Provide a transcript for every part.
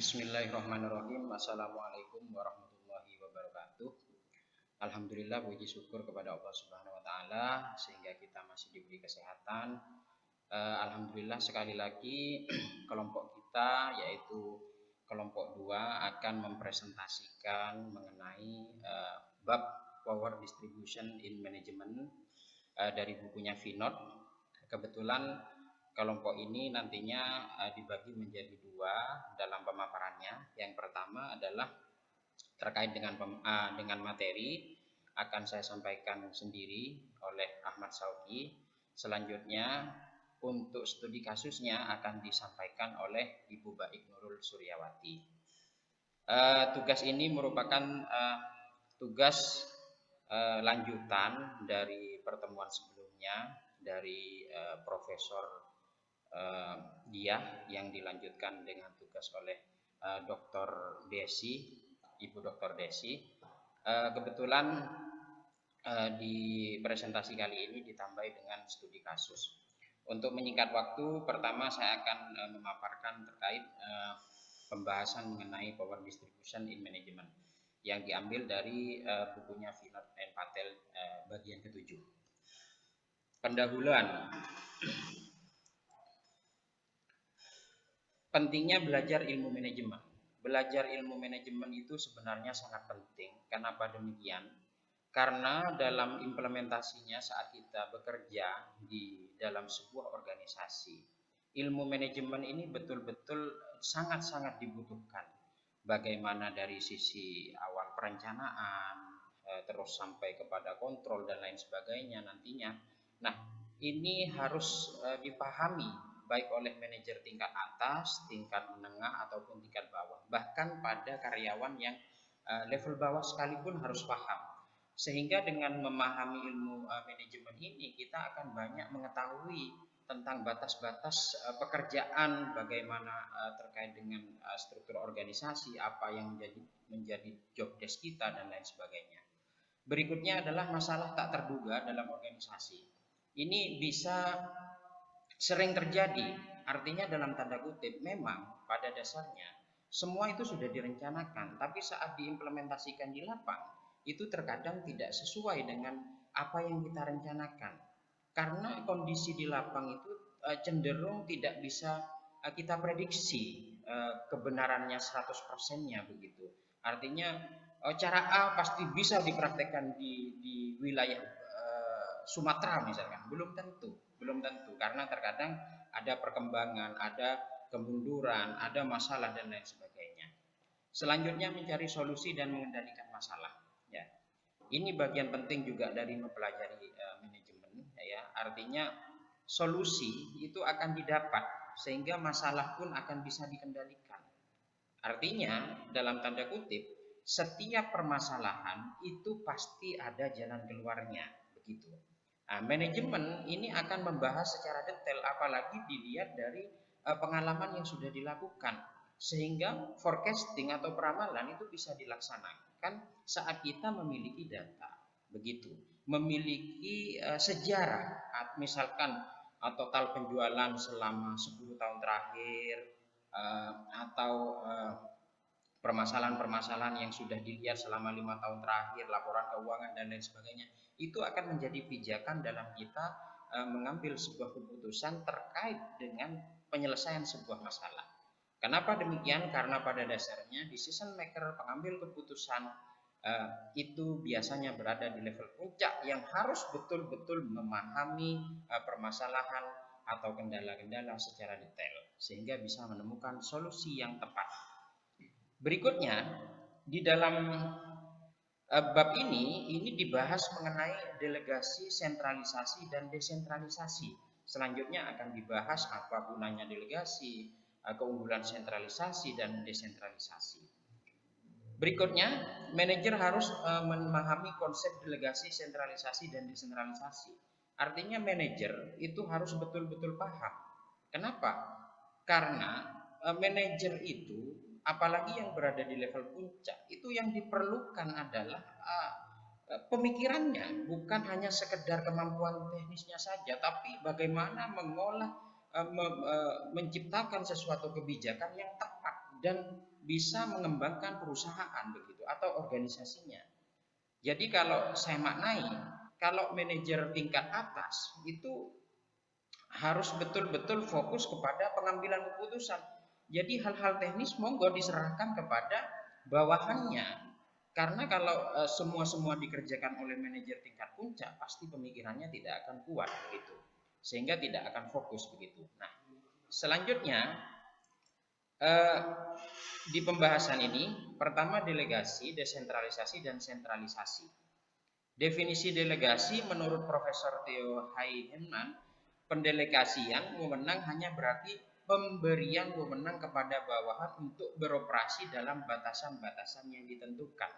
Bismillahirrahmanirrahim. Assalamualaikum warahmatullahi wabarakatuh. Alhamdulillah, puji syukur kepada Allah Subhanahu wa taala sehingga kita masih diberi kesehatan. Alhamdulillah sekali lagi kelompok kita yaitu kelompok 2 akan mempresentasikan mengenai bab Power Distribution in Management dari bukunya Vinod. Kebetulan kelompok ini nantinya dibagi menjadi 2 dalam pemaparannya. Yang pertama adalah terkait dengan materi, akan saya sampaikan sendiri oleh Ahmad Sauki. Selanjutnya untuk studi kasusnya akan disampaikan oleh Ibu Baik Nurul Suryawati. Tugas ini merupakan tugas lanjutan dari pertemuan sebelumnya dari Profesor Diah yang dilanjutkan dengan tugas oleh Dr. Desi, Ibu Dr. Desi. Kebetulan di presentasi kali ini ditambah dengan studi kasus. Untuk menyingkat waktu, pertama saya akan memaparkan terkait pembahasan mengenai Power Distribution in Management yang diambil dari bukunya Vinod and Patel bagian ke-7. Pendahuluan. Pentingnya belajar ilmu manajemen. Belajar ilmu manajemen itu sebenarnya sangat penting. Kenapa demikian? Karena dalam implementasinya saat kita bekerja di dalam sebuah organisasi, ilmu manajemen ini betul-betul sangat-sangat dibutuhkan. Bagaimana dari sisi awal perencanaan, terus sampai kepada kontrol dan lain sebagainya nantinya. Nah, ini harus dipahami baik oleh manajer tingkat atas, tingkat menengah, ataupun tingkat bawah. Bahkan pada karyawan yang level bawah sekalipun harus paham. Sehingga dengan memahami ilmu manajemen ini, kita akan banyak mengetahui tentang batas-batas pekerjaan, bagaimana terkait dengan struktur organisasi, apa yang menjadi job desk kita, dan lain sebagainya. Berikutnya adalah masalah tak terduga dalam organisasi. Ini bisa sering terjadi, artinya dalam tanda kutip memang pada dasarnya semua itu sudah direncanakan, tapi saat diimplementasikan di lapang itu terkadang tidak sesuai dengan apa yang kita rencanakan. Karena kondisi di lapang itu cenderung tidak bisa kita prediksi kebenarannya 100%-nya begitu. Artinya cara A pasti bisa dipraktekkan di wilayah Sumatera misalkan, belum tentu karena terkadang ada perkembangan, ada kemunduran, ada masalah dan lain sebagainya. Selanjutnya mencari solusi dan mengendalikan masalah. Ya, ini bagian penting juga dari mempelajari manajemen. Ya, artinya solusi itu akan didapat sehingga masalah pun akan bisa dikendalikan. Artinya dalam tanda kutip setiap permasalahan itu pasti ada jalan keluarnya, begitu. Nah, manajemen ini akan membahas secara detail, apalagi dilihat dari pengalaman yang sudah dilakukan, sehingga forecasting atau peramalan itu bisa dilaksanakan saat kita memiliki data, begitu, memiliki sejarah, misalkan total penjualan selama 10 tahun terakhir, atau permasalahan-permasalahan yang sudah dilihat selama 5 tahun terakhir, laporan keuangan dan lain sebagainya. Itu akan menjadi pijakan dalam kita mengambil sebuah keputusan terkait dengan penyelesaian sebuah masalah. Kenapa demikian? Karena pada dasarnya decision maker, pengambil keputusan itu biasanya berada di level puncak yang harus betul-betul memahami permasalahan atau kendala-kendala secara detail sehingga bisa menemukan solusi yang tepat. Berikutnya di dalam bab ini dibahas mengenai delegasi, sentralisasi, dan desentralisasi. Selanjutnya akan dibahas apa gunanya delegasi, keunggulan sentralisasi dan desentralisasi. Berikutnya, manajer harus memahami konsep delegasi, sentralisasi, dan desentralisasi. Artinya manajer itu harus betul-betul paham. Kenapa? Karena manajer itu, apalagi yang berada di level puncak, itu yang diperlukan adalah pemikirannya, bukan hanya sekedar kemampuan teknisnya saja, tapi bagaimana mengolah, menciptakan sesuatu kebijakan yang tepat dan bisa mengembangkan perusahaan begitu atau organisasinya. Jadi kalau saya maknai, kalau manajer tingkat atas itu harus betul-betul fokus kepada pengambilan keputusan. Jadi hal-hal teknis monggo diserahkan kepada bawahannya. Karena kalau semua dikerjakan oleh manajer tingkat puncak, pasti pemikirannya tidak akan kuat begitu. Sehingga tidak akan fokus begitu. Nah, selanjutnya di pembahasan ini, pertama delegasi, desentralisasi, dan sentralisasi. Definisi delegasi menurut Profesor Theo Heinemann, pendelegasian wewenang hanya berarti pemberian wewenang kepada bawahan untuk beroperasi dalam batasan-batasan yang ditentukan.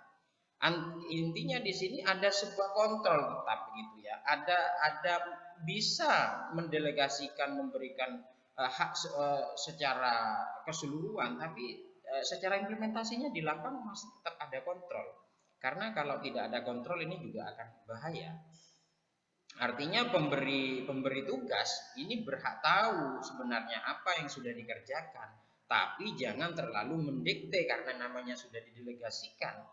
Intinya di sini ada sebuah kontrol tetap begitu ya. Ada bisa mendelegasikan, memberikan hak secara keseluruhan, tapi secara implementasinya di lapangan masih tetap ada kontrol. Karena kalau tidak ada kontrol ini juga akan bahaya. Artinya pemberi tugas ini berhak tahu sebenarnya apa yang sudah dikerjakan, tapi jangan terlalu mendikte karena namanya sudah didelegasikan.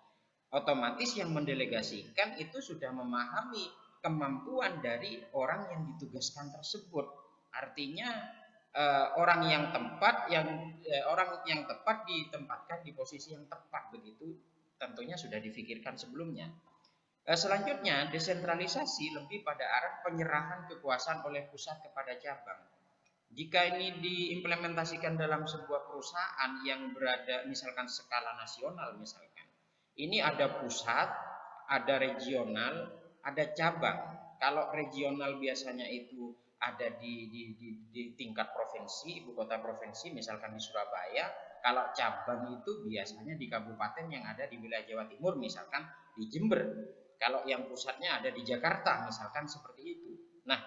Otomatis yang mendelegasikan itu sudah memahami kemampuan dari orang yang ditugaskan tersebut. Artinya orang yang tepat ditempatkan di posisi yang tepat begitu, tentunya sudah difikirkan sebelumnya. Selanjutnya, desentralisasi lebih pada arah penyerahan kekuasaan oleh pusat kepada cabang. Jika ini diimplementasikan dalam sebuah perusahaan yang berada misalkan skala nasional misalkan, ini ada pusat, ada regional, ada cabang. Kalau regional biasanya itu ada di tingkat provinsi, ibu kota provinsi misalkan di Surabaya. Kalau cabang itu biasanya di kabupaten yang ada di wilayah Jawa Timur misalkan di Jember. Kalau yang pusatnya ada di Jakarta misalkan seperti itu. Nah,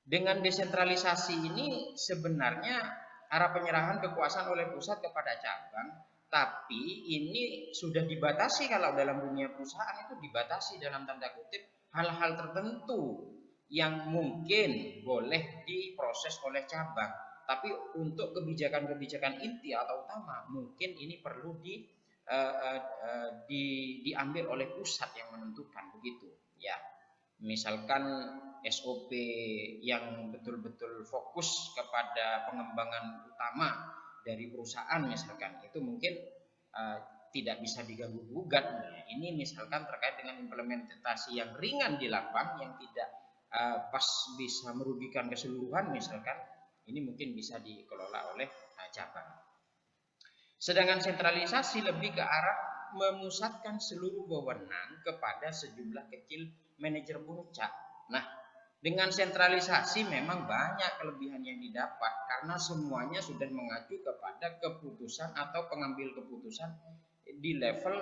dengan desentralisasi ini sebenarnya arah penyerahan kekuasaan oleh pusat kepada cabang, tapi ini sudah dibatasi. Kalau dalam dunia perusahaan itu dibatasi dalam tanda kutip hal-hal tertentu yang mungkin boleh diproses oleh cabang, tapi untuk kebijakan-kebijakan inti atau utama mungkin ini perlu diambil oleh pusat yang menentukan begitu ya. Misalkan SOP yang betul-betul fokus kepada pengembangan utama dari perusahaan misalkan itu mungkin tidak bisa diganggu gugat. Ini misalkan terkait dengan implementasi yang ringan di lapang yang tidak pas bisa merugikan keseluruhan misalkan, ini mungkin bisa dikelola oleh cabang. Sedangkan sentralisasi lebih ke arah memusatkan seluruh wewenang kepada sejumlah kecil manajer puncak. Nah, dengan sentralisasi memang banyak kelebihan yang didapat karena semuanya sudah mengacu kepada keputusan atau pengambil keputusan di level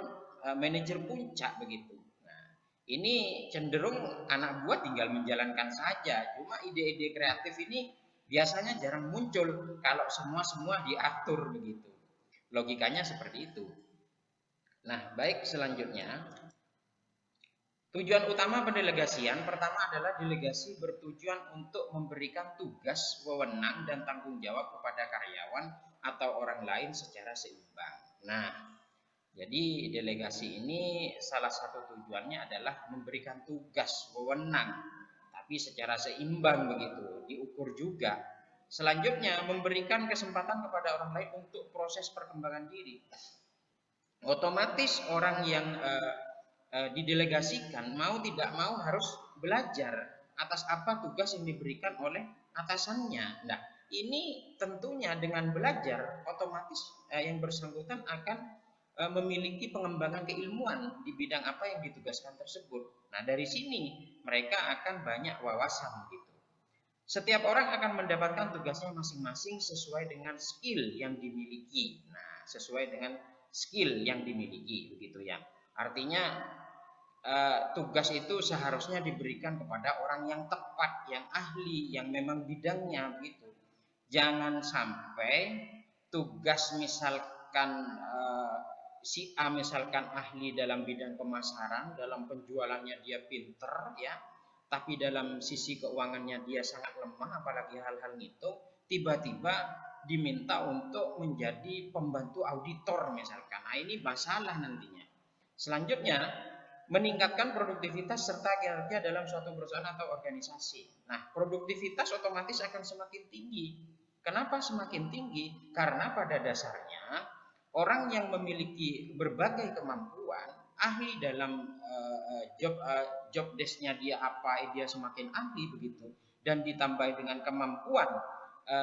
manajer puncak begitu. Nah, ini cenderung anak buah tinggal menjalankan saja. Cuma ide-ide kreatif ini biasanya jarang muncul kalau semua diatur begitu. Logikanya seperti itu. Nah, baik, selanjutnya. Tujuan utama pendelegasian pertama adalah delegasi bertujuan untuk memberikan tugas, wewenang, dan tanggung jawab kepada karyawan atau orang lain secara seimbang. Nah, jadi delegasi ini salah satu tujuannya adalah memberikan tugas, wewenang, tapi secara seimbang begitu, diukur juga. Selanjutnya, memberikan kesempatan kepada orang lain untuk proses perkembangan diri. Otomatis orang yang didelegasikan mau tidak mau harus belajar atas apa tugas yang diberikan oleh atasannya. Nah, ini tentunya dengan belajar otomatis yang bersangkutan akan memiliki pengembangan keilmuan di bidang apa yang ditugaskan tersebut. Nah, dari sini mereka akan banyak wawasan gitu. Setiap orang akan mendapatkan tugasnya masing-masing sesuai dengan skill yang dimiliki. Nah, sesuai dengan skill yang dimiliki begitu ya. Artinya tugas itu seharusnya diberikan kepada orang yang tepat, yang ahli, yang memang bidangnya begitu. Jangan sampai tugas misalkan si A misalkan ahli dalam bidang pemasaran, dalam penjualannya dia pinter ya, tapi dalam sisi keuangannya dia sangat lemah, apalagi hal-hal ngitung, tiba-tiba diminta untuk menjadi pembantu auditor misalkan. Nah, ini masalah nantinya. Selanjutnya, meningkatkan produktivitas serta kinerja dalam suatu perusahaan atau organisasi. Nah, produktivitas otomatis akan semakin tinggi. Kenapa semakin tinggi? Karena pada dasarnya orang yang memiliki berbagai kemampuan, ahli dalam job desk-nya dia apa, dia semakin ahli begitu, dan ditambah dengan kemampuan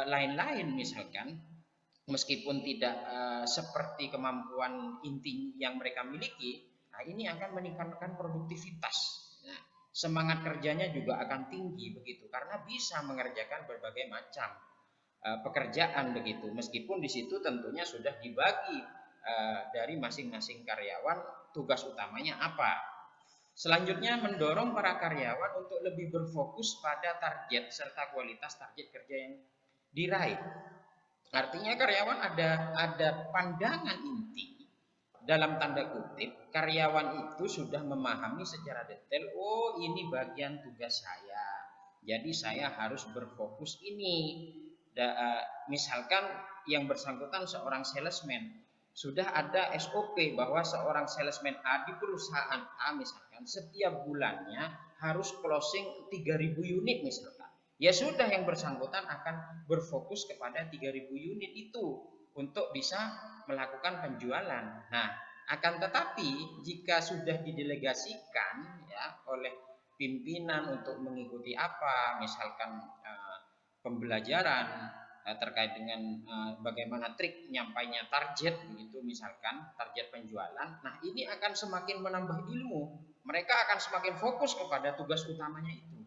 lain-lain misalkan, meskipun tidak seperti kemampuan inti yang mereka miliki. Nah, ini akan meningkatkan produktivitas. Nah, semangat kerjanya juga akan tinggi begitu karena bisa mengerjakan berbagai macam pekerjaan begitu. Meskipun di situ tentunya sudah dibagi dari masing-masing karyawan tugas utamanya apa. Selanjutnya, mendorong para karyawan untuk lebih berfokus pada target serta kualitas target kerja yang diraih. Artinya karyawan ada pandangan inti. Dalam tanda kutip, karyawan itu sudah memahami secara detail, oh ini bagian tugas saya, jadi saya harus berfokus ini. Misalkan yang bersangkutan seorang salesman, sudah ada SOP bahwa seorang salesman A di perusahaan A misalkan setiap bulannya harus closing 3.000 unit misalkan. Ya sudah, yang bersangkutan akan berfokus kepada 3.000 unit itu untuk bisa melakukan penjualan. Nah, akan tetapi jika sudah didelegasikan ya oleh pimpinan untuk mengikuti apa, misalkan pembelajaran terkait dengan bagaimana trik nyampainya target begitu, misalkan target penjualan. Nah, ini akan semakin menambah ilmu. Mereka akan semakin fokus kepada tugas utamanya itu.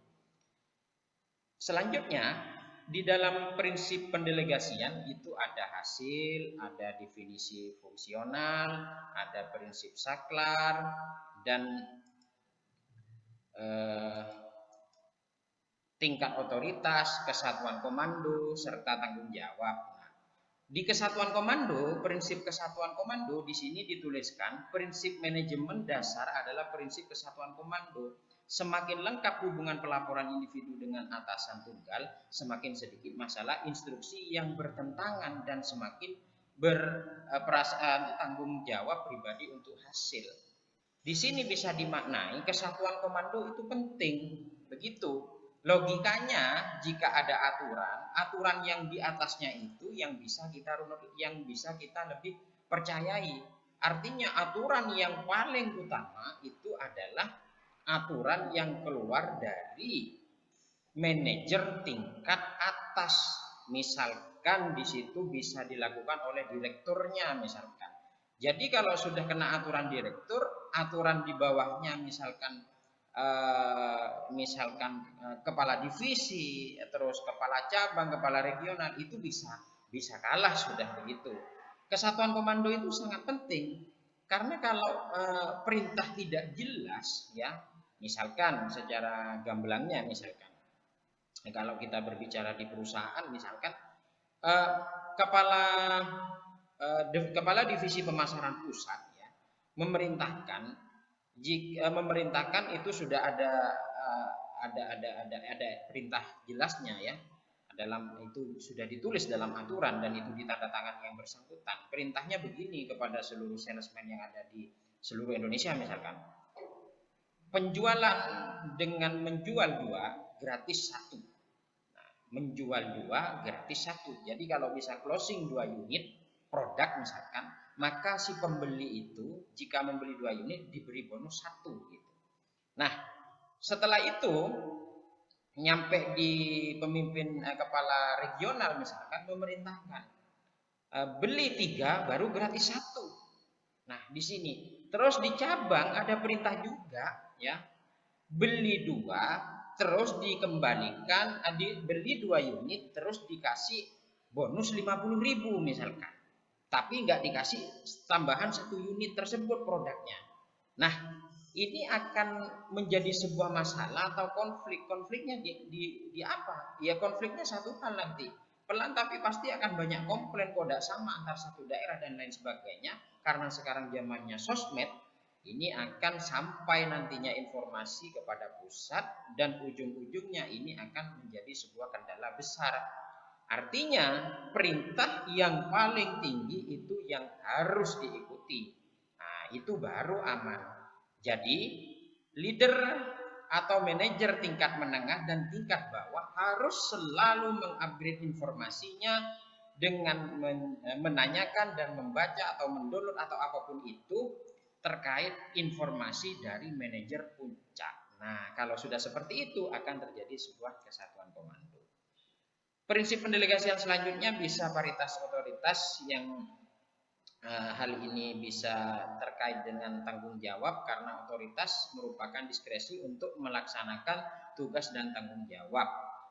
Selanjutnya, di dalam prinsip pendelegasian itu ada hasil, ada definisi fungsional, ada prinsip saklar, dan tingkat otoritas, kesatuan komando, serta tanggung jawab. Nah, di kesatuan komando, prinsip kesatuan komando di sini dituliskan prinsip manajemen dasar adalah prinsip kesatuan komando. Semakin lengkap hubungan pelaporan individu dengan atasan tunggal, semakin sedikit masalah instruksi yang bertentangan dan semakin berperasaan tanggung jawab pribadi untuk hasil. Di sini bisa dimaknai kesatuan komando itu penting, begitu. Logikanya jika ada aturan yang di atasnya itu yang bisa kita lebih percayai. Artinya aturan yang paling utama itu adalah aturan yang keluar dari manajer tingkat atas. Misalkan di situ bisa dilakukan oleh direkturnya misalkan. Jadi kalau sudah kena aturan direktur, aturan di bawahnya misalkan kepala divisi, terus kepala cabang, kepala regional, itu bisa kalah sudah begitu. Kesatuan komando itu sangat penting karena kalau perintah tidak jelas ya, misalkan secara gamblangnya misalkan kalau kita berbicara di perusahaan misalkan kepala divisi pemasaran pusat ya memerintahkan itu sudah ada perintah jelasnya ya, itu sudah ditulis dalam aturan dan itu ditandatangani yang bersangkutan. Perintahnya begini kepada seluruh salesman yang ada di seluruh Indonesia misalkan, penjualan dengan menjual 2 gratis 1. Nah, menjual 2 gratis 1. Jadi kalau bisa closing 2 unit produk misalkan, maka si pembeli itu jika membeli 2 unit diberi bonus 1 gitu. Nah, setelah itu nyampe di pemimpin kepala regional misalkan memerintahkan beli 3 baru gratis 1. Nah, di sini terus di cabang ada perintah juga ya, beli 2 terus dikembalikan, beli 2 unit terus dikasih bonus 50.000 misalkan, tapi nggak dikasih tambahan 1 unit tersebut produknya. Nah, ini akan menjadi sebuah masalah atau konfliknya di apa? Ya konfliknya satu hal nanti. Pelan tapi pasti akan banyak komplain kok tidak sama antar satu daerah dan lain sebagainya. Karena sekarang zamannya sosmed, ini akan sampai nantinya informasi kepada pusat dan ujung-ujungnya ini akan menjadi sebuah kendala besar. Artinya perintah yang paling tinggi itu yang harus diikuti. Nah, itu baru aman. Jadi leader atau manajer tingkat menengah dan tingkat bawah harus selalu mengupgrade informasinya dengan menanyakan dan membaca atau mendownload atau apapun itu terkait informasi dari manajer puncak. Nah, kalau sudah seperti itu akan terjadi sebuah kesatuan komando. Prinsip pendelegasian selanjutnya bisa paritas otoritas yang hal ini bisa terkait dengan tanggung jawab karena otoritas merupakan diskresi untuk melaksanakan tugas dan tanggung jawab.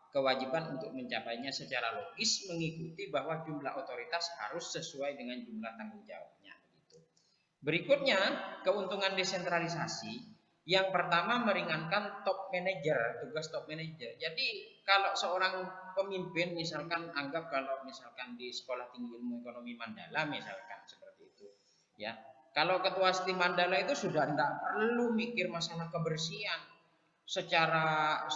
Kewajiban untuk mencapainya secara logis mengikuti bahwa jumlah otoritas harus sesuai dengan jumlah tanggung jawabnya. Berikutnya, keuntungan desentralisasi. Yang pertama meringankan top manager, tugas top manager. Jadi kalau seorang pemimpin misalkan anggap kalau misalkan di Sekolah Tinggi Ilmu Ekonomi Mandala misalkan seperti itu, ya. Kalau ketua STI Mandala itu sudah tidak perlu mikir masalah kebersihan secara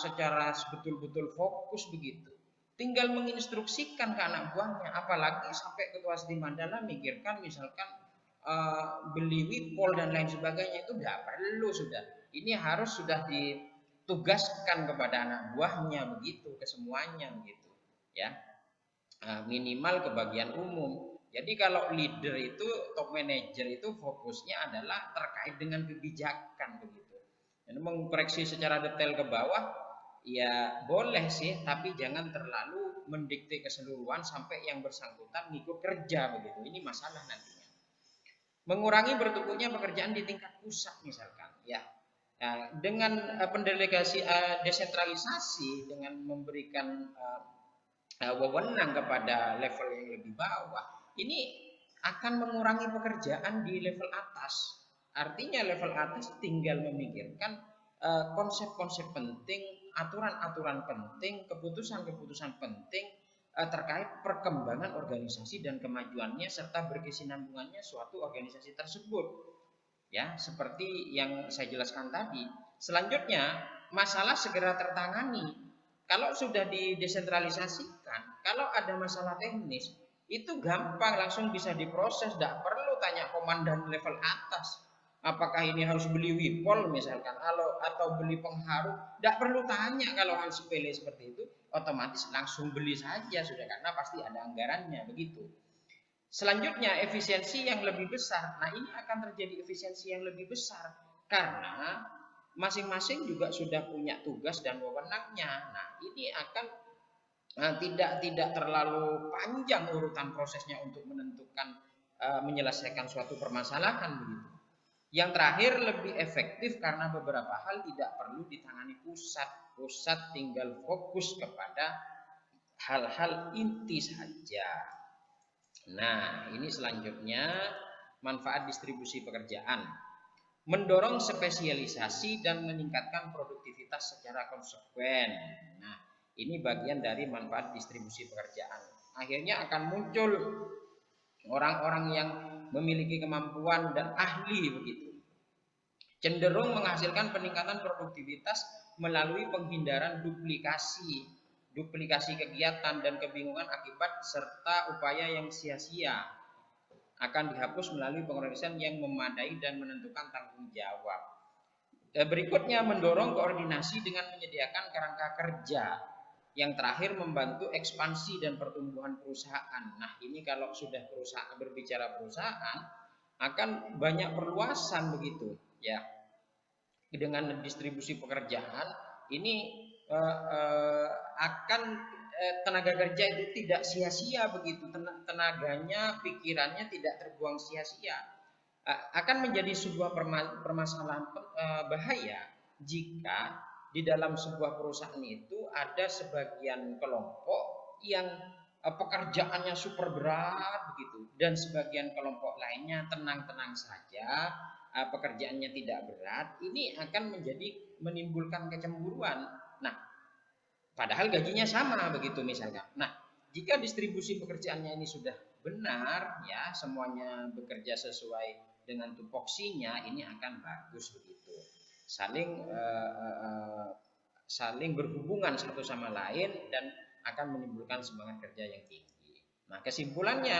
betul-betul fokus begitu. Tinggal menginstruksikan ke anak buahnya, apalagi sampai ketua STI Mandala mikirkan misalkan beli wipol dan lain sebagainya itu tidak perlu sudah. Ini harus sudah ditugaskan kepada anak buahnya begitu, ke semuanya begitu, ya. Minimal ke bagian umum. Jadi kalau leader itu top manager itu fokusnya adalah terkait dengan kebijakan begitu. Dan mengkoreksi secara detail ke bawah ya boleh sih, tapi jangan terlalu mendikte keseluruhan sampai yang bersangkutan ngikut kerja begitu. Ini masalah nantinya. Mengurangi bertumbuhnya pekerjaan di tingkat pusat misalkan, ya. Nah, dengan pendelegasi desentralisasi dengan memberikan wewenang kepada level yang lebih bawah, ini akan mengurangi pekerjaan di level atas. Artinya level atas tinggal memikirkan konsep-konsep penting, aturan-aturan penting, keputusan-keputusan penting terkait perkembangan organisasi dan kemajuannya serta berkesinambungannya suatu organisasi tersebut. Ya, seperti yang saya jelaskan tadi. Selanjutnya, masalah segera tertangani. Kalau sudah didesentralisasikan, kalau ada masalah teknis, itu gampang langsung bisa diproses, tidak perlu tanya komandan level atas. Apakah ini harus beli wipol misalkan, atau beli pengharu, tidak perlu tanya kalau hal sepele seperti itu, otomatis langsung beli saja sudah karena pasti ada anggarannya begitu. Selanjutnya efisiensi yang lebih besar. Nah ini akan terjadi efisiensi yang lebih besar karena masing-masing juga sudah punya tugas dan wewenangnya. Nah ini akan tidak terlalu panjang urutan prosesnya untuk menentukan menyelesaikan suatu permasalahan begitu. Yang terakhir lebih efektif karena beberapa hal tidak perlu ditangani pusat. Pusat tinggal fokus kepada hal-hal inti saja. Nah, ini selanjutnya manfaat distribusi pekerjaan. Mendorong spesialisasi dan meningkatkan produktivitas secara konsekuen. Nah, ini bagian dari manfaat distribusi pekerjaan. Akhirnya akan muncul orang-orang yang memiliki kemampuan dan ahli begitu. Cenderung menghasilkan peningkatan produktivitas melalui penghindaran duplikasi kegiatan dan kebingungan akibat serta upaya yang sia-sia akan dihapus melalui pengorganisasian yang memadai dan menentukan tanggung jawab. Berikutnya mendorong koordinasi dengan menyediakan kerangka kerja. Yang terakhir membantu ekspansi dan pertumbuhan perusahaan. Nah ini kalau sudah berbicara perusahaan akan banyak perluasan begitu ya. Dengan distribusi pekerjaan ini akan tenaga kerja itu tidak sia-sia begitu, tenaganya, pikirannya tidak terbuang sia-sia. Akan menjadi sebuah permasalahan bahaya jika di dalam sebuah perusahaan itu ada sebagian kelompok yang pekerjaannya super berat begitu dan sebagian kelompok lainnya tenang-tenang saja, pekerjaannya tidak berat. Ini akan menimbulkan kecemburuan. Nah, padahal gajinya sama begitu misalnya. Nah, jika distribusi pekerjaannya ini sudah benar ya, semuanya bekerja sesuai dengan tupoksinya, ini akan bagus begitu. Saling berhubungan satu sama lain dan akan menimbulkan semangat kerja yang tinggi. Nah, kesimpulannya,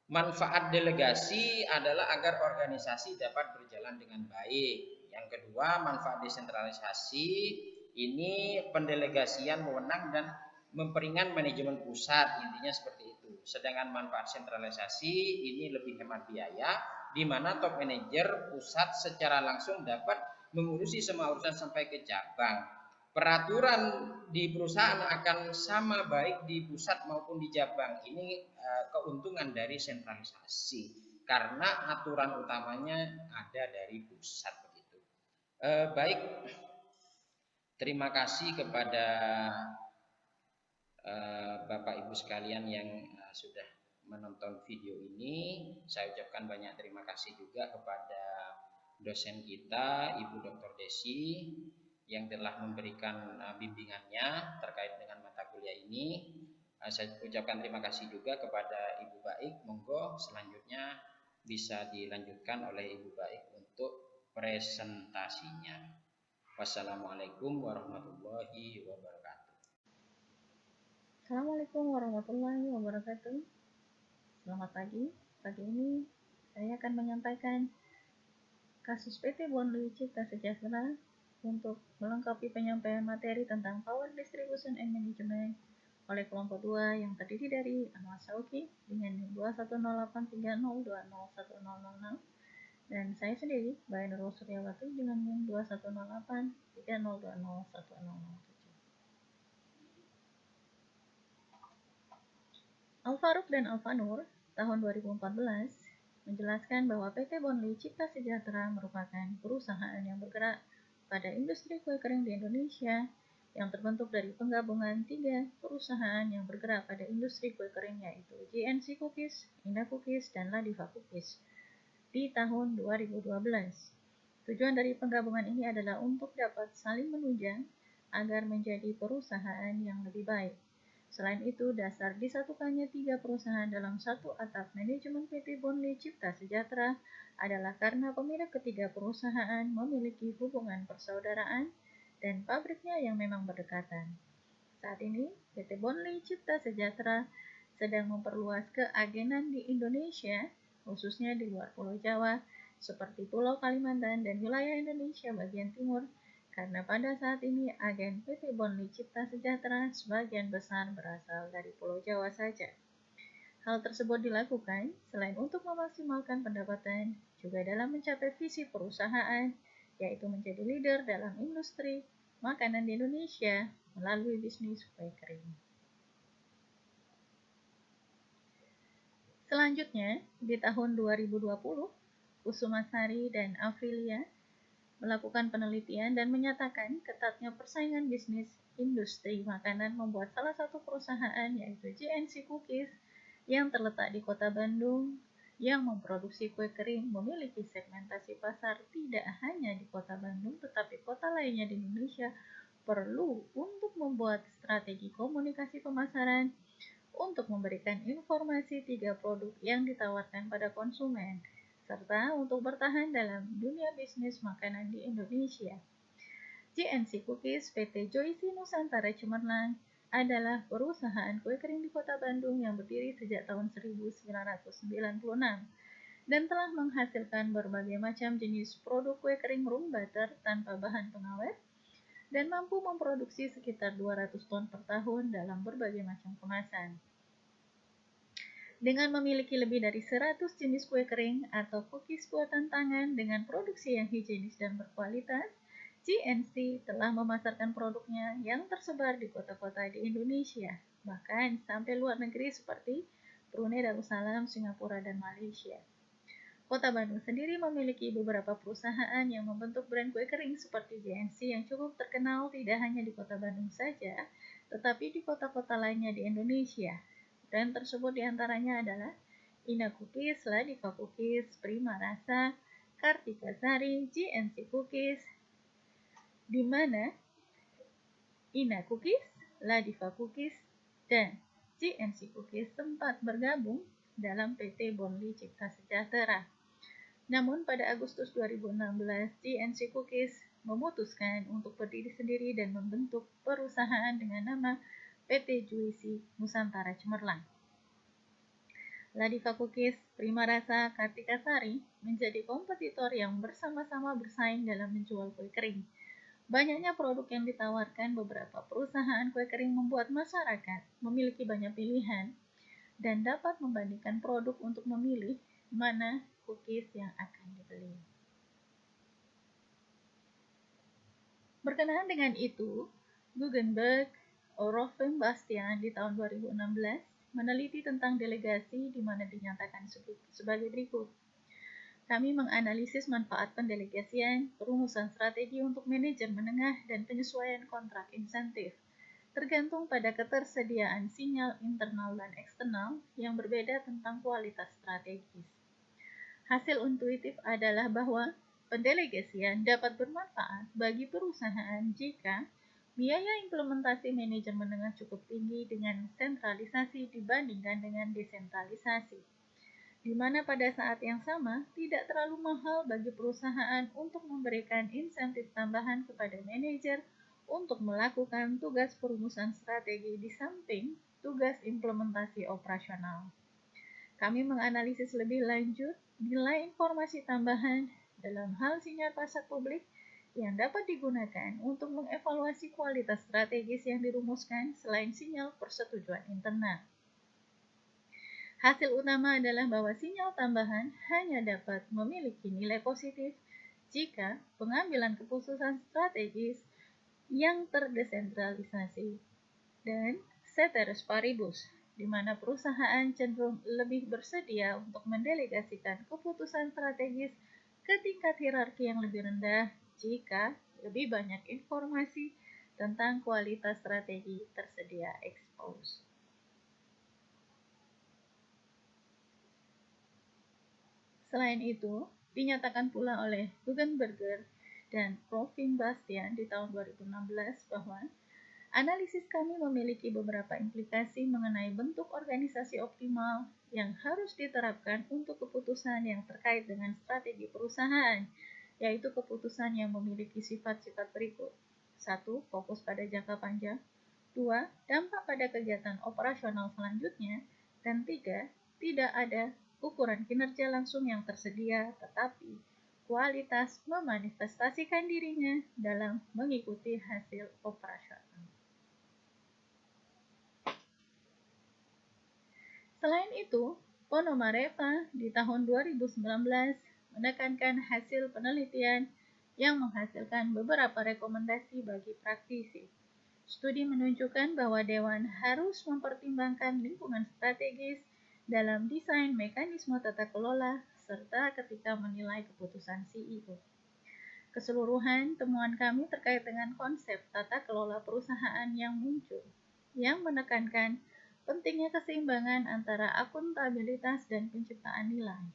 manfaat delegasi adalah agar organisasi dapat berjalan dengan baik. Yang kedua, manfaat desentralisasi ini pendelegasian wewenang dan memperingan manajemen pusat, intinya seperti itu. Sedangkan manfaat sentralisasi ini lebih hemat biaya, di mana top manajer pusat secara langsung dapat mengurusi semua urusan sampai ke cabang. Peraturan di perusahaan akan sama baik di pusat maupun di cabang. Ini keuntungan dari sentralisasi karena aturan utamanya ada dari pusat begitu. Baik, terima kasih kepada Bapak Ibu sekalian yang sudah menonton video ini. Saya ucapkan banyak terima kasih juga kepada dosen kita, Ibu Dr. Desi, yang telah memberikan bimbingannya terkait dengan mata kuliah ini. Saya ucapkan terima kasih juga kepada Ibu Baik. Monggo selanjutnya bisa dilanjutkan oleh Ibu Baik untuk presentasinya. Wassalamualaikum warahmatullahi wabarakatuh. Assalamualaikum warahmatullahi wabarakatuh. Selamat pagi. Pagi ini saya akan menyampaikan kasus PT Bonli Cipta Sejahtera untuk melengkapi penyampaian materi tentang Power Distribution and Management oleh kelompok 2 yang terdiri dari Ahmad Sauki dengan NIM 21083020100 dan saya sendiri, Mbak Nurul Suryawati dengan NIM 21083020100. Al-Faruq dan Al-Fanur tahun 2014 menjelaskan bahwa PT Bonli Cipta Sejahtera merupakan perusahaan yang bergerak pada industri kue kering di Indonesia yang terbentuk dari penggabungan 3 perusahaan yang bergerak pada industri kue kering yaitu GNC Cookies, Indah Cookies, dan Ladiva Cookies di tahun 2012. Tujuan dari penggabungan ini adalah untuk dapat saling menunjang agar menjadi perusahaan yang lebih baik. Selain itu, dasar disatukannya 3 perusahaan dalam satu atap manajemen PT Bonli Cipta Sejahtera adalah karena pemilik ketiga perusahaan memiliki hubungan persaudaraan dan pabriknya yang memang berdekatan. Saat ini, PT Bonli Cipta Sejahtera sedang memperluas keagenan di Indonesia, khususnya di luar Pulau Jawa, seperti Pulau Kalimantan dan wilayah Indonesia bagian timur, karena pada saat ini agen PT Bonli Cipta Sejahtera sebagian besar berasal dari Pulau Jawa saja. Hal tersebut dilakukan selain untuk memaksimalkan pendapatan, juga dalam mencapai visi perusahaan, yaitu menjadi leader dalam industri makanan di Indonesia melalui bisnis kue kering. Selanjutnya, di tahun 2020, Kusumasari dan Aprilia melakukan penelitian dan menyatakan ketatnya persaingan bisnis industri makanan membuat salah satu perusahaan yaitu GNC Cookies yang terletak di Kota Bandung yang memproduksi kue kering memiliki segmentasi pasar tidak hanya di Kota Bandung tetapi kota lainnya di Indonesia perlu untuk membuat strategi komunikasi pemasaran untuk memberikan informasi 3 produk yang ditawarkan pada konsumen serta untuk bertahan dalam dunia bisnis makanan di Indonesia. GNC Cookies PT Joyci Nusantara Cemerlang adalah perusahaan kue kering di Kota Bandung yang berdiri sejak tahun 1996 dan telah menghasilkan berbagai macam jenis produk kue kering room butter tanpa bahan pengawet dan mampu memproduksi sekitar 200 ton per tahun dalam berbagai macam kemasan. Dengan memiliki lebih dari 100 jenis kue kering atau cookies buatan tangan dengan produksi yang higienis dan berkualitas, GNC telah memasarkan produknya yang tersebar di kota-kota di Indonesia, bahkan sampai luar negeri seperti Brunei Darussalam, Singapura, dan Malaysia. Kota Bandung sendiri memiliki beberapa perusahaan yang membentuk brand kue kering seperti GNC yang cukup terkenal tidak hanya di Kota Bandung saja, tetapi di kota-kota lainnya di Indonesia. Brand tersebut diantaranya adalah Indah Cookies, Ladiva Cookies, Prima Rasa, Kartika Sari, GNC Cookies, di mana Indah Cookies, Ladiva Cookies, dan GNC Cookies sempat bergabung dalam PT Bonli Cipta Sejahtera. Namun pada Agustus 2016, GNC Cookies memutuskan untuk berdiri sendiri dan membentuk perusahaan dengan nama PT Juisi Nusantara Cemerlang. Ladiva Cookies, Prima Rasa, Kartika Sari menjadi kompetitor yang bersama-sama bersaing dalam menjual kue kering. Banyaknya produk yang ditawarkan beberapa perusahaan kue kering membuat masyarakat memiliki banyak pilihan dan dapat membandingkan produk untuk memilih mana cookies yang akan dibeli. Berkenaan dengan itu, Guggenberg Orofen Bastian di tahun 2016 meneliti tentang delegasi di mana dinyatakan sebagai berikut. Kami menganalisis manfaat pendelegasian, perumusan strategi untuk manajer menengah, dan penyesuaian kontrak insentif, tergantung pada ketersediaan sinyal internal dan eksternal yang berbeda tentang kualitas strategis. Hasil intuitif adalah bahwa pendelegasian dapat bermanfaat bagi perusahaan jika biaya implementasi manajer menengah cukup tinggi dengan sentralisasi dibandingkan dengan desentralisasi, di mana pada saat yang sama tidak terlalu mahal bagi perusahaan untuk memberikan insentif tambahan kepada manajer untuk melakukan tugas perumusan strategi di samping tugas implementasi operasional. Kami menganalisis lebih lanjut nilai informasi tambahan dalam hal sinyal pasar publik yang dapat digunakan untuk mengevaluasi kualitas strategis yang dirumuskan selain sinyal persetujuan internal. Hasil utama adalah bahwa sinyal tambahan hanya dapat memiliki nilai positif jika pengambilan keputusan strategis yang terdesentralisasi dan ceteris paribus, di mana perusahaan cenderung lebih bersedia untuk mendelegasikan keputusan strategis ke tingkat hierarki yang lebih rendah jika lebih banyak informasi tentang kualitas strategi tersedia expose. Selain itu, dinyatakan pula oleh Guggenberger dan Roving Bastian di tahun 2016 bahwa analisis kami memiliki beberapa implikasi mengenai bentuk organisasi optimal yang harus diterapkan untuk keputusan yang terkait dengan strategi perusahaan, yaitu keputusan yang memiliki sifat-sifat berikut. 1. Fokus pada jangka panjang. 2. Dampak pada kegiatan operasional selanjutnya. Dan 3. Tidak ada ukuran kinerja langsung yang tersedia, tetapi kualitas memanifestasikan dirinya dalam mengikuti hasil operasional. Selain itu, Ponomareva di tahun 2019 menekankan hasil penelitian yang menghasilkan beberapa rekomendasi bagi praktisi. Studi menunjukkan bahwa Dewan harus mempertimbangkan lingkungan strategis dalam desain mekanisme tata kelola serta ketika menilai keputusan CEO. Keseluruhan temuan kami terkait dengan konsep tata kelola perusahaan yang muncul, yang menekankan pentingnya keseimbangan antara akuntabilitas dan penciptaan nilai.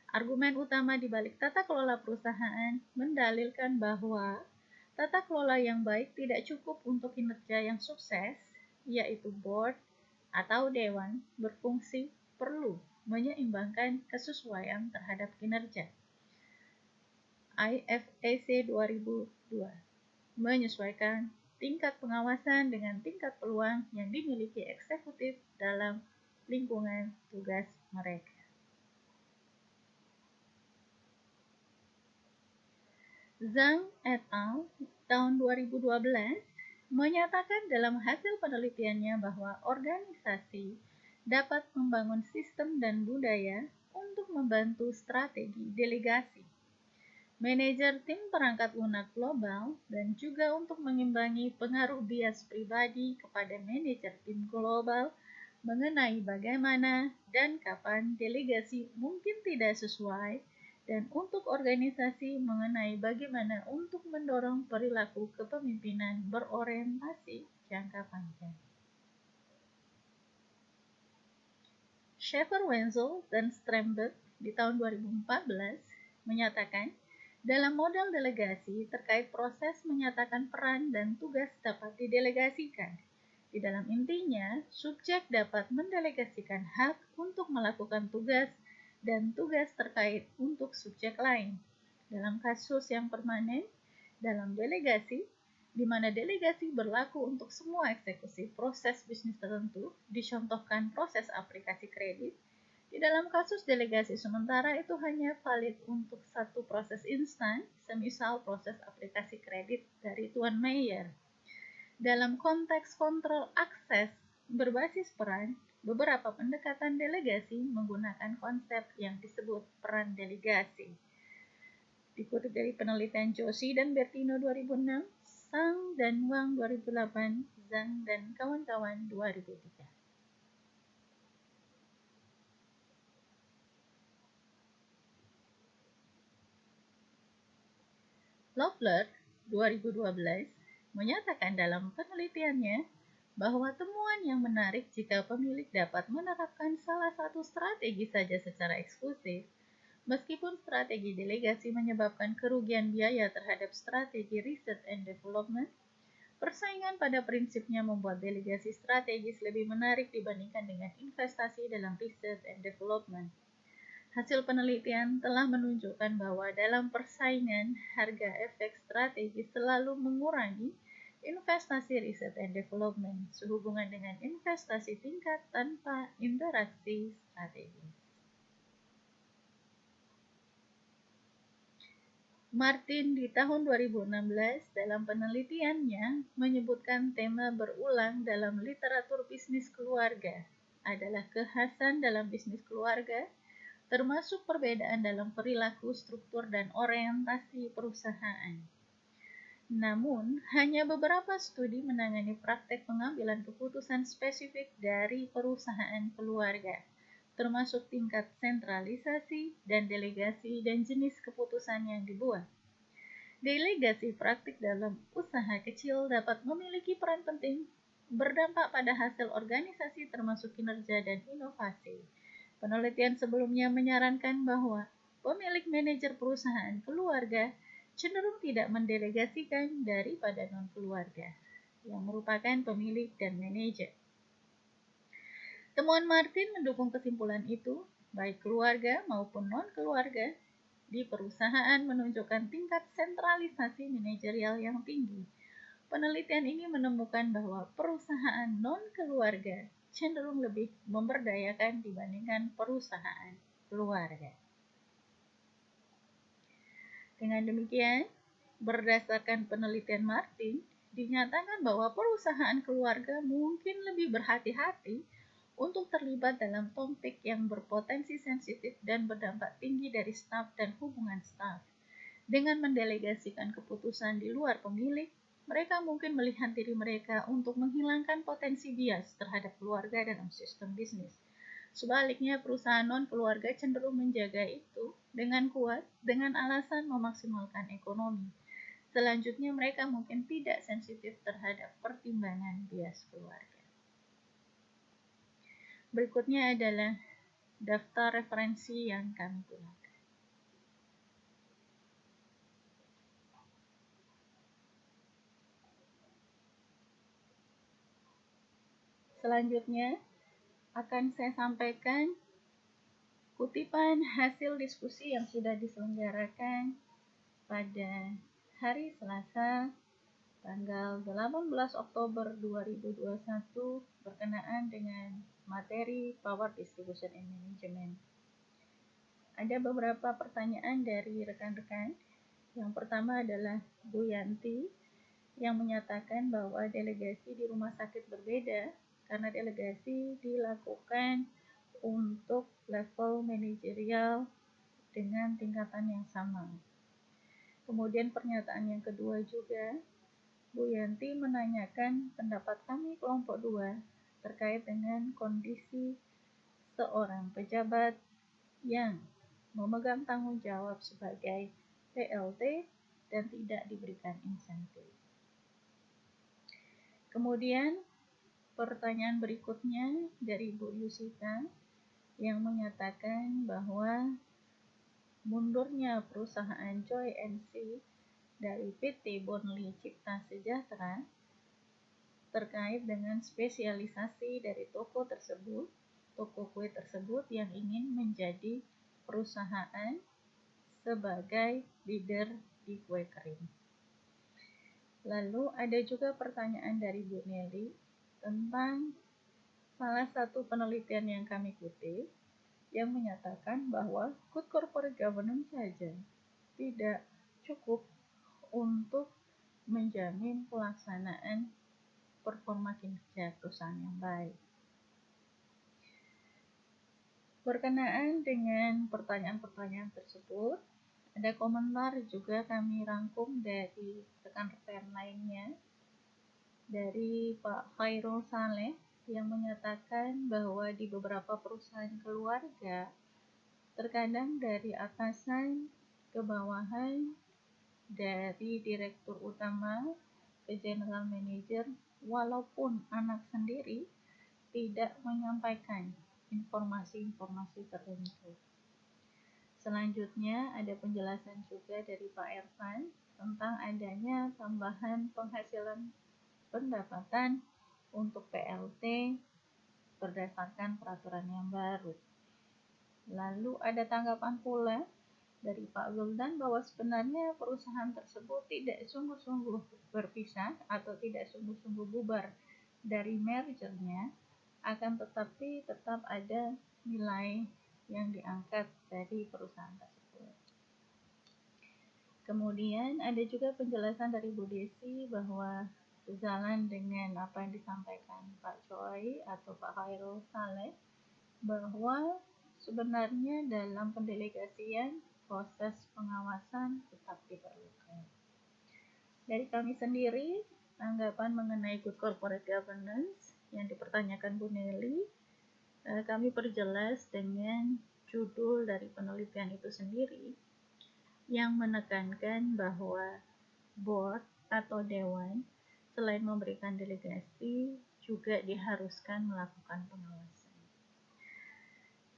Argumen utama di balik tata kelola perusahaan mendalilkan bahwa tata kelola yang baik tidak cukup untuk kinerja yang sukses, yaitu board atau dewan berfungsi perlu menyeimbangkan kesesuaian terhadap kinerja. IFEC 2002 menyesuaikan tingkat pengawasan dengan tingkat peluang yang dimiliki eksekutif dalam lingkungan tugas mereka. Zhang et al. Tahun 2012 menyatakan dalam hasil penelitiannya bahwa organisasi dapat membangun sistem dan budaya untuk membantu strategi delegasi, manajer tim perangkat lunak global, dan juga untuk mengimbangi pengaruh bias pribadi kepada manajer tim global mengenai bagaimana dan kapan delegasi mungkin tidak sesuai, dan untuk organisasi mengenai bagaimana untuk mendorong perilaku kepemimpinan berorientasi jangka panjang. Schaefer-Wenzel dan Stremberg di tahun 2014 menyatakan dalam model delegasi terkait proses menyatakan peran dan tugas dapat didelegasikan. Di dalam intinya, subjek dapat mendelegasikan hak untuk melakukan tugas dan tugas terkait untuk subjek lain. Dalam kasus yang permanen, dalam delegasi, di mana delegasi berlaku untuk semua eksekusi proses bisnis tertentu, dicontohkan proses aplikasi kredit. Di dalam kasus delegasi sementara itu hanya valid untuk satu proses instan, semisal proses aplikasi kredit dari Tuan Mayer. Dalam konteks kontrol akses berbasis peran, beberapa pendekatan delegasi menggunakan konsep yang disebut peran delegasi. Dikutip dari penelitian Joshi dan Bertino 2006, Sang dan Wang 2008, Zhang dan kawan-kawan 2003. Loeffler 2012 menyatakan dalam penelitiannya bahwa temuan yang menarik jika pemilik dapat menerapkan salah satu strategi saja secara eksklusif, meskipun strategi delegasi menyebabkan kerugian biaya terhadap strategi research and development, persaingan pada prinsipnya membuat delegasi strategis lebih menarik dibandingkan dengan investasi dalam research and development. Hasil penelitian telah menunjukkan bahwa dalam persaingan, harga efek strategis selalu mengurangi investasi riset and development sehubungan dengan investasi tingkat tanpa interaksi strategis. Martin di tahun 2016 dalam penelitiannya menyebutkan tema berulang dalam literatur bisnis keluarga adalah kekhasan dalam bisnis keluarga, termasuk perbedaan dalam perilaku, struktur, dan orientasi perusahaan. Namun, hanya beberapa studi menangani praktek pengambilan keputusan spesifik dari perusahaan keluarga, termasuk tingkat sentralisasi dan delegasi dan jenis keputusan yang dibuat. Delegasi praktik dalam usaha kecil dapat memiliki peran penting, berdampak pada hasil organisasi termasuk kinerja dan inovasi. Penelitian sebelumnya menyarankan bahwa pemilik manajer perusahaan keluarga cenderung tidak mendelegasikan daripada non-keluarga, yang merupakan pemilik dan manajer. Temuan Martin mendukung kesimpulan itu, baik keluarga maupun non-keluarga di perusahaan menunjukkan tingkat sentralisasi manajerial yang tinggi. Penelitian ini menemukan bahwa perusahaan non-keluarga cenderung lebih memberdayakan dibandingkan perusahaan keluarga. Dengan demikian, berdasarkan penelitian Martin, dinyatakan bahwa perusahaan keluarga mungkin lebih berhati-hati untuk terlibat dalam topik yang berpotensi sensitif dan berdampak tinggi dari staf dan hubungan staf. Dengan mendelegasikan keputusan di luar pemilik, mereka mungkin melihat diri mereka untuk menghilangkan potensi bias terhadap keluarga dalam sistem bisnis. Sebaliknya, perusahaan non-keluarga cenderung menjaga itu dengan kuat dengan alasan memaksimalkan ekonomi. Selanjutnya, mereka mungkin tidak sensitif terhadap pertimbangan bias keluarga. Berikutnya adalah daftar referensi yang kami gunakan. Selanjutnya akan saya sampaikan kutipan hasil diskusi yang sudah diselenggarakan pada hari Selasa tanggal 18 Oktober 2021 berkenaan dengan materi Power Distribution and Management. Ada beberapa pertanyaan dari rekan-rekan. Yang pertama adalah Bu Yanti yang menyatakan bahwa delegasi di rumah sakit berbeda karena delegasi dilakukan untuk level manajerial dengan tingkatan yang sama. Kemudian pernyataan yang kedua juga, Bu Yanti menanyakan pendapat kami kelompok 2 terkait dengan kondisi seorang pejabat yang memegang tanggung jawab sebagai PLT dan tidak diberikan insentif. Kemudian pertanyaan berikutnya dari Bu Yusita yang menyatakan bahwa mundurnya perusahaan Joy NC dari PT Bonli Cipta Sejahtera terkait dengan spesialisasi dari toko kue tersebut yang ingin menjadi perusahaan sebagai leader di kue kering. Lalu ada juga pertanyaan dari Bu Nelly tentang salah satu penelitian yang kami kutip yang menyatakan bahwa good corporate governance saja tidak cukup untuk menjamin pelaksanaan performa kinerja perusahaan yang baik. Berkenaan dengan pertanyaan-pertanyaan tersebut, ada komentar juga kami rangkum dari rekan-rekan lainnya, dari Pak Khairul Saleh yang menyatakan bahwa di beberapa perusahaan keluarga, terkadang dari atasan ke bawahan, dari direktur utama ke general manager, walaupun anak sendiri tidak menyampaikan informasi-informasi tertentu. Selanjutnya ada penjelasan juga dari Pak Ervan tentang adanya tambahan penghasilan pendapatan untuk PLT berdasarkan peraturan yang baru. Lalu ada tanggapan pula dari Pak Guldan bahwa sebenarnya perusahaan tersebut tidak sungguh-sungguh berpisah atau tidak sungguh-sungguh bubar dari mergernya, akan tetapi tetap ada nilai yang diangkat dari perusahaan tersebut. Kemudian ada juga penjelasan dari Bu Desi bahwa sejalan dengan apa yang disampaikan Pak Choi atau Pak Khairul Saleh, bahwa sebenarnya dalam pendelegasian proses pengawasan tetap diperlukan. Dari kami sendiri, tanggapan mengenai good corporate governance yang dipertanyakan Bu Nelly, kami perjelas dengan judul dari penelitian itu sendiri yang menekankan bahwa board atau dewan selain memberikan delegasi juga diharuskan melakukan pengawasan.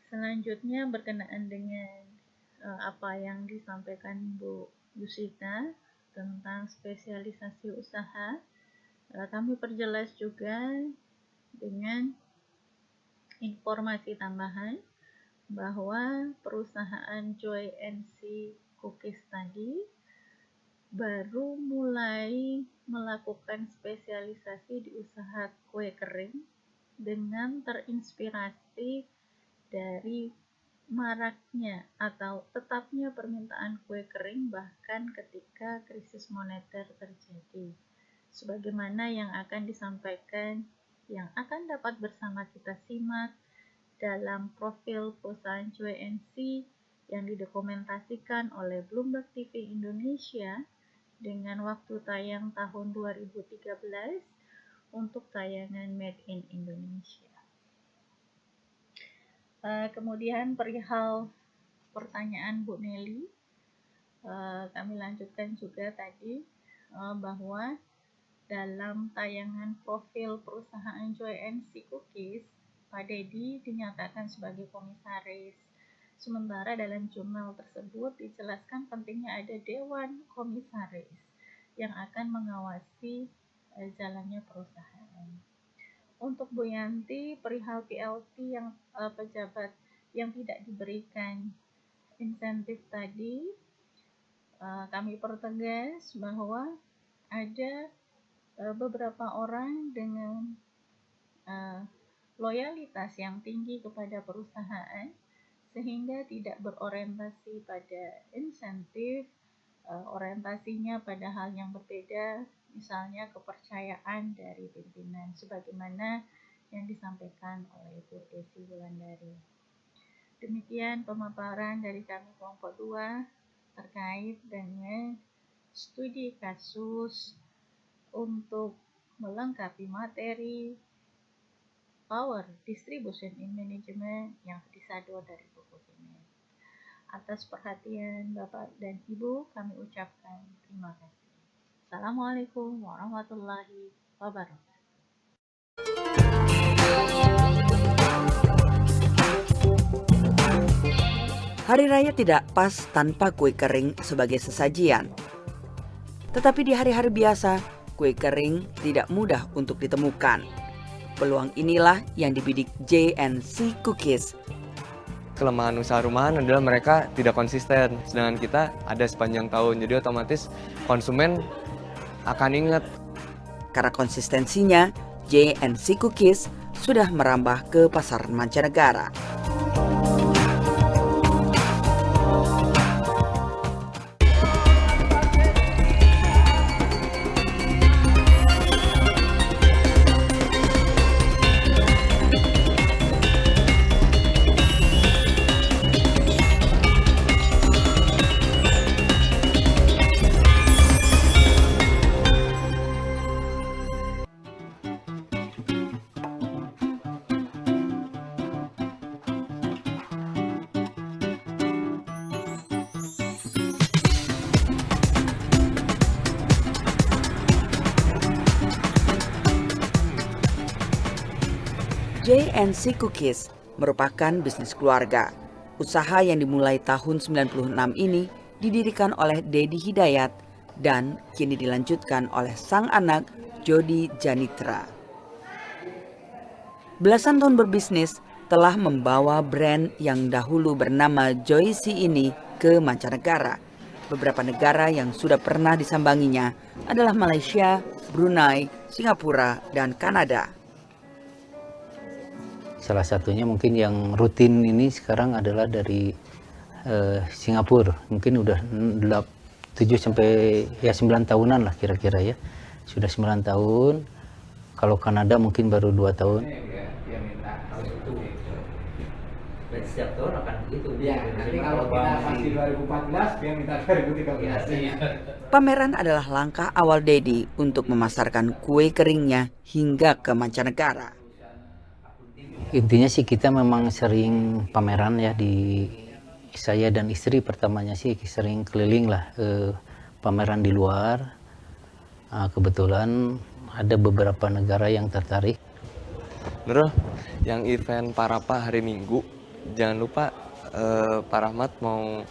Selanjutnya berkenaan dengan apa yang disampaikan Bu Yusita tentang spesialisasi usaha, kami perjelas juga dengan informasi tambahan bahwa perusahaan Joy NC Cookies tadi baru mulai melakukan spesialisasi di usaha kue kering dengan terinspirasi dari maraknya atau tetapnya permintaan kue kering bahkan ketika krisis moneter terjadi. Sebagaimana yang akan disampaikan, yang akan dapat bersama kita simak dalam profil perusahaan Joy NC yang didokumentasikan oleh Bloomberg TV Indonesia dengan waktu tayang tahun 2013 untuk tayangan Made in Indonesia. Kemudian perihal pertanyaan Bu Nelly, kami lanjutkan juga tadi bahwa dalam tayangan profil perusahaan Joy NC Cookies, Pak Dedi dinyatakan sebagai komisaris. Sementara dalam jurnal tersebut dijelaskan pentingnya ada dewan komisaris yang akan mengawasi jalannya perusahaan. Untuk Bu Yanti, perihal PLT yang pejabat yang tidak diberikan insentif tadi, kami pertegas bahwa ada beberapa orang dengan loyalitas yang tinggi kepada perusahaan sehingga tidak berorientasi pada insentif, orientasinya pada hal yang berbeda, misalnya kepercayaan dari pimpinan sebagaimana yang disampaikan oleh Bu Desi Wulandari. Demikian pemaparan dari kami kelompok 2 terkait dengan studi kasus untuk melengkapi materi Power Distribution in Management yang disadur dari buku ini. Atas perhatian Bapak dan Ibu, kami ucapkan terima kasih. Assalamualaikum warahmatullahi wabarakatuh. Hari raya tidak pas tanpa kue kering sebagai sesajian. Tetapi di hari-hari biasa, kue kering tidak mudah untuk ditemukan. Peluang inilah yang dibidik JNC Cookies. Kelemahan usaha rumahan adalah mereka tidak konsisten, sedangkan kita ada sepanjang tahun. Jadi otomatis konsumen akan ingat. Karena konsistensinya, JNC Cookies sudah merambah ke pasar mancanegara. JNC Cookies merupakan bisnis keluarga. Usaha yang dimulai tahun 96 ini didirikan oleh Dedi Hidayat dan kini dilanjutkan oleh sang anak Jody Janitra. Belasan tahun berbisnis telah membawa brand yang dahulu bernama Joycey ini ke mancanegara. Beberapa negara yang sudah pernah disambanginya adalah Malaysia, Brunei, Singapura, dan Kanada. Salah satunya mungkin yang rutin ini sekarang adalah dari Singapura. Mungkin udah 7 sampai 9 tahunan lah kira-kira ya. Sudah 9 tahun. Kalau Kanada mungkin baru 2 tahun. Setiap tahun akan begitu. Ya, nanti kalau kita masih 2014, dia minta 2013. Pameran adalah langkah awal Dedi untuk memasarkan kue keringnya hingga ke mancanegara. Intinya sih kita memang sering pameran ya, di saya dan istri pertamanya sih sering keliling lah pameran di luar. Kebetulan ada beberapa negara yang tertarik. Nurul, yang event Parapa hari Minggu, jangan lupa Pak Rahmat mau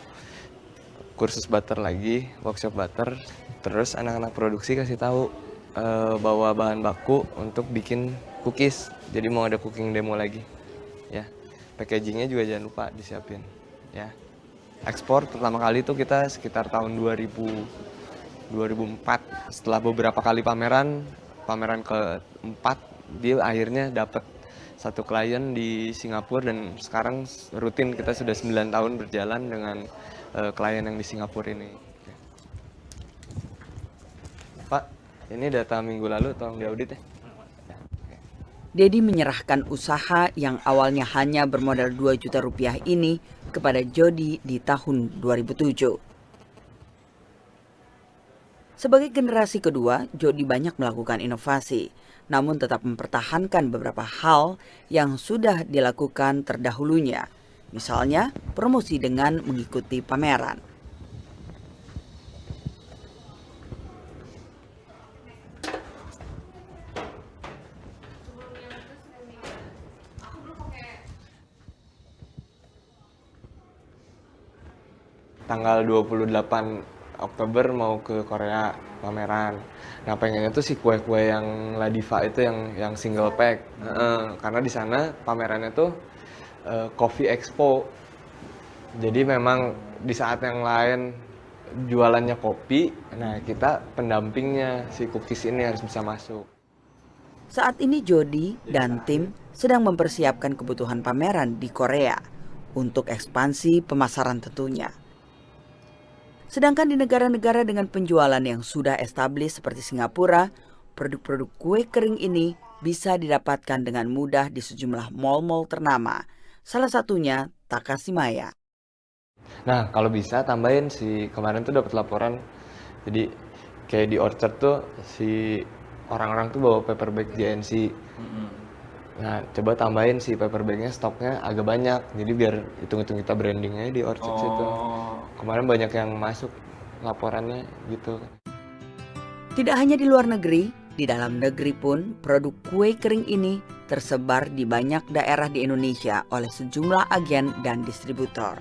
kursus butter lagi, workshop butter. Terus anak-anak produksi kasih tahu bawa bahan baku untuk bikin cookies. Jadi mau ada cooking demo lagi. Ya. Packagingnya juga jangan lupa disiapin. Ya. Ekspor pertama kali itu kita sekitar tahun 2004. Setelah beberapa kali pameran keempat, dia akhirnya dapat satu klien di Singapura dan sekarang rutin kita sudah 9 tahun berjalan dengan klien yang di Singapura ini. Oke. Pak, ini data minggu lalu tolong diaudit ya. Dedi menyerahkan usaha yang awalnya hanya bermodal 2 juta rupiah ini kepada Jody di tahun 2007. Sebagai generasi kedua, Jody banyak melakukan inovasi, namun tetap mempertahankan beberapa hal yang sudah dilakukan terdahulunya. Misalnya, promosi dengan mengikuti pameran. Tanggal 28 Oktober mau ke Korea pameran. Nah, pengennya tuh si kue-kue yang La Diva itu yang single pack. Karena di sana pamerannya tuh Coffee Expo. Jadi memang di saat yang lain jualannya kopi, nah kita pendampingnya si cookies ini harus bisa masuk. Saat ini Jody dan tim sedang mempersiapkan kebutuhan pameran di Korea untuk ekspansi pemasaran tentunya. Sedangkan di negara-negara dengan penjualan yang sudah establis seperti Singapura, produk-produk kue kering ini bisa didapatkan dengan mudah di sejumlah mal-mal ternama. Salah satunya Takashimaya. Nah, kalau bisa tambahin si kemarin tuh dapat laporan. Jadi kayak di Orchard tuh si orang-orang tuh bawa paper bag JNC. Nah, coba tambahin si paper bagnya stoknya agak banyak. Jadi biar hitung-hitung kita brandingnya di Orchard situ. Kemarin banyak yang masuk laporannya gitu. Tidak hanya di luar negeri, di dalam negeri pun produk kue kering ini tersebar di banyak daerah di Indonesia oleh sejumlah agen dan distributor.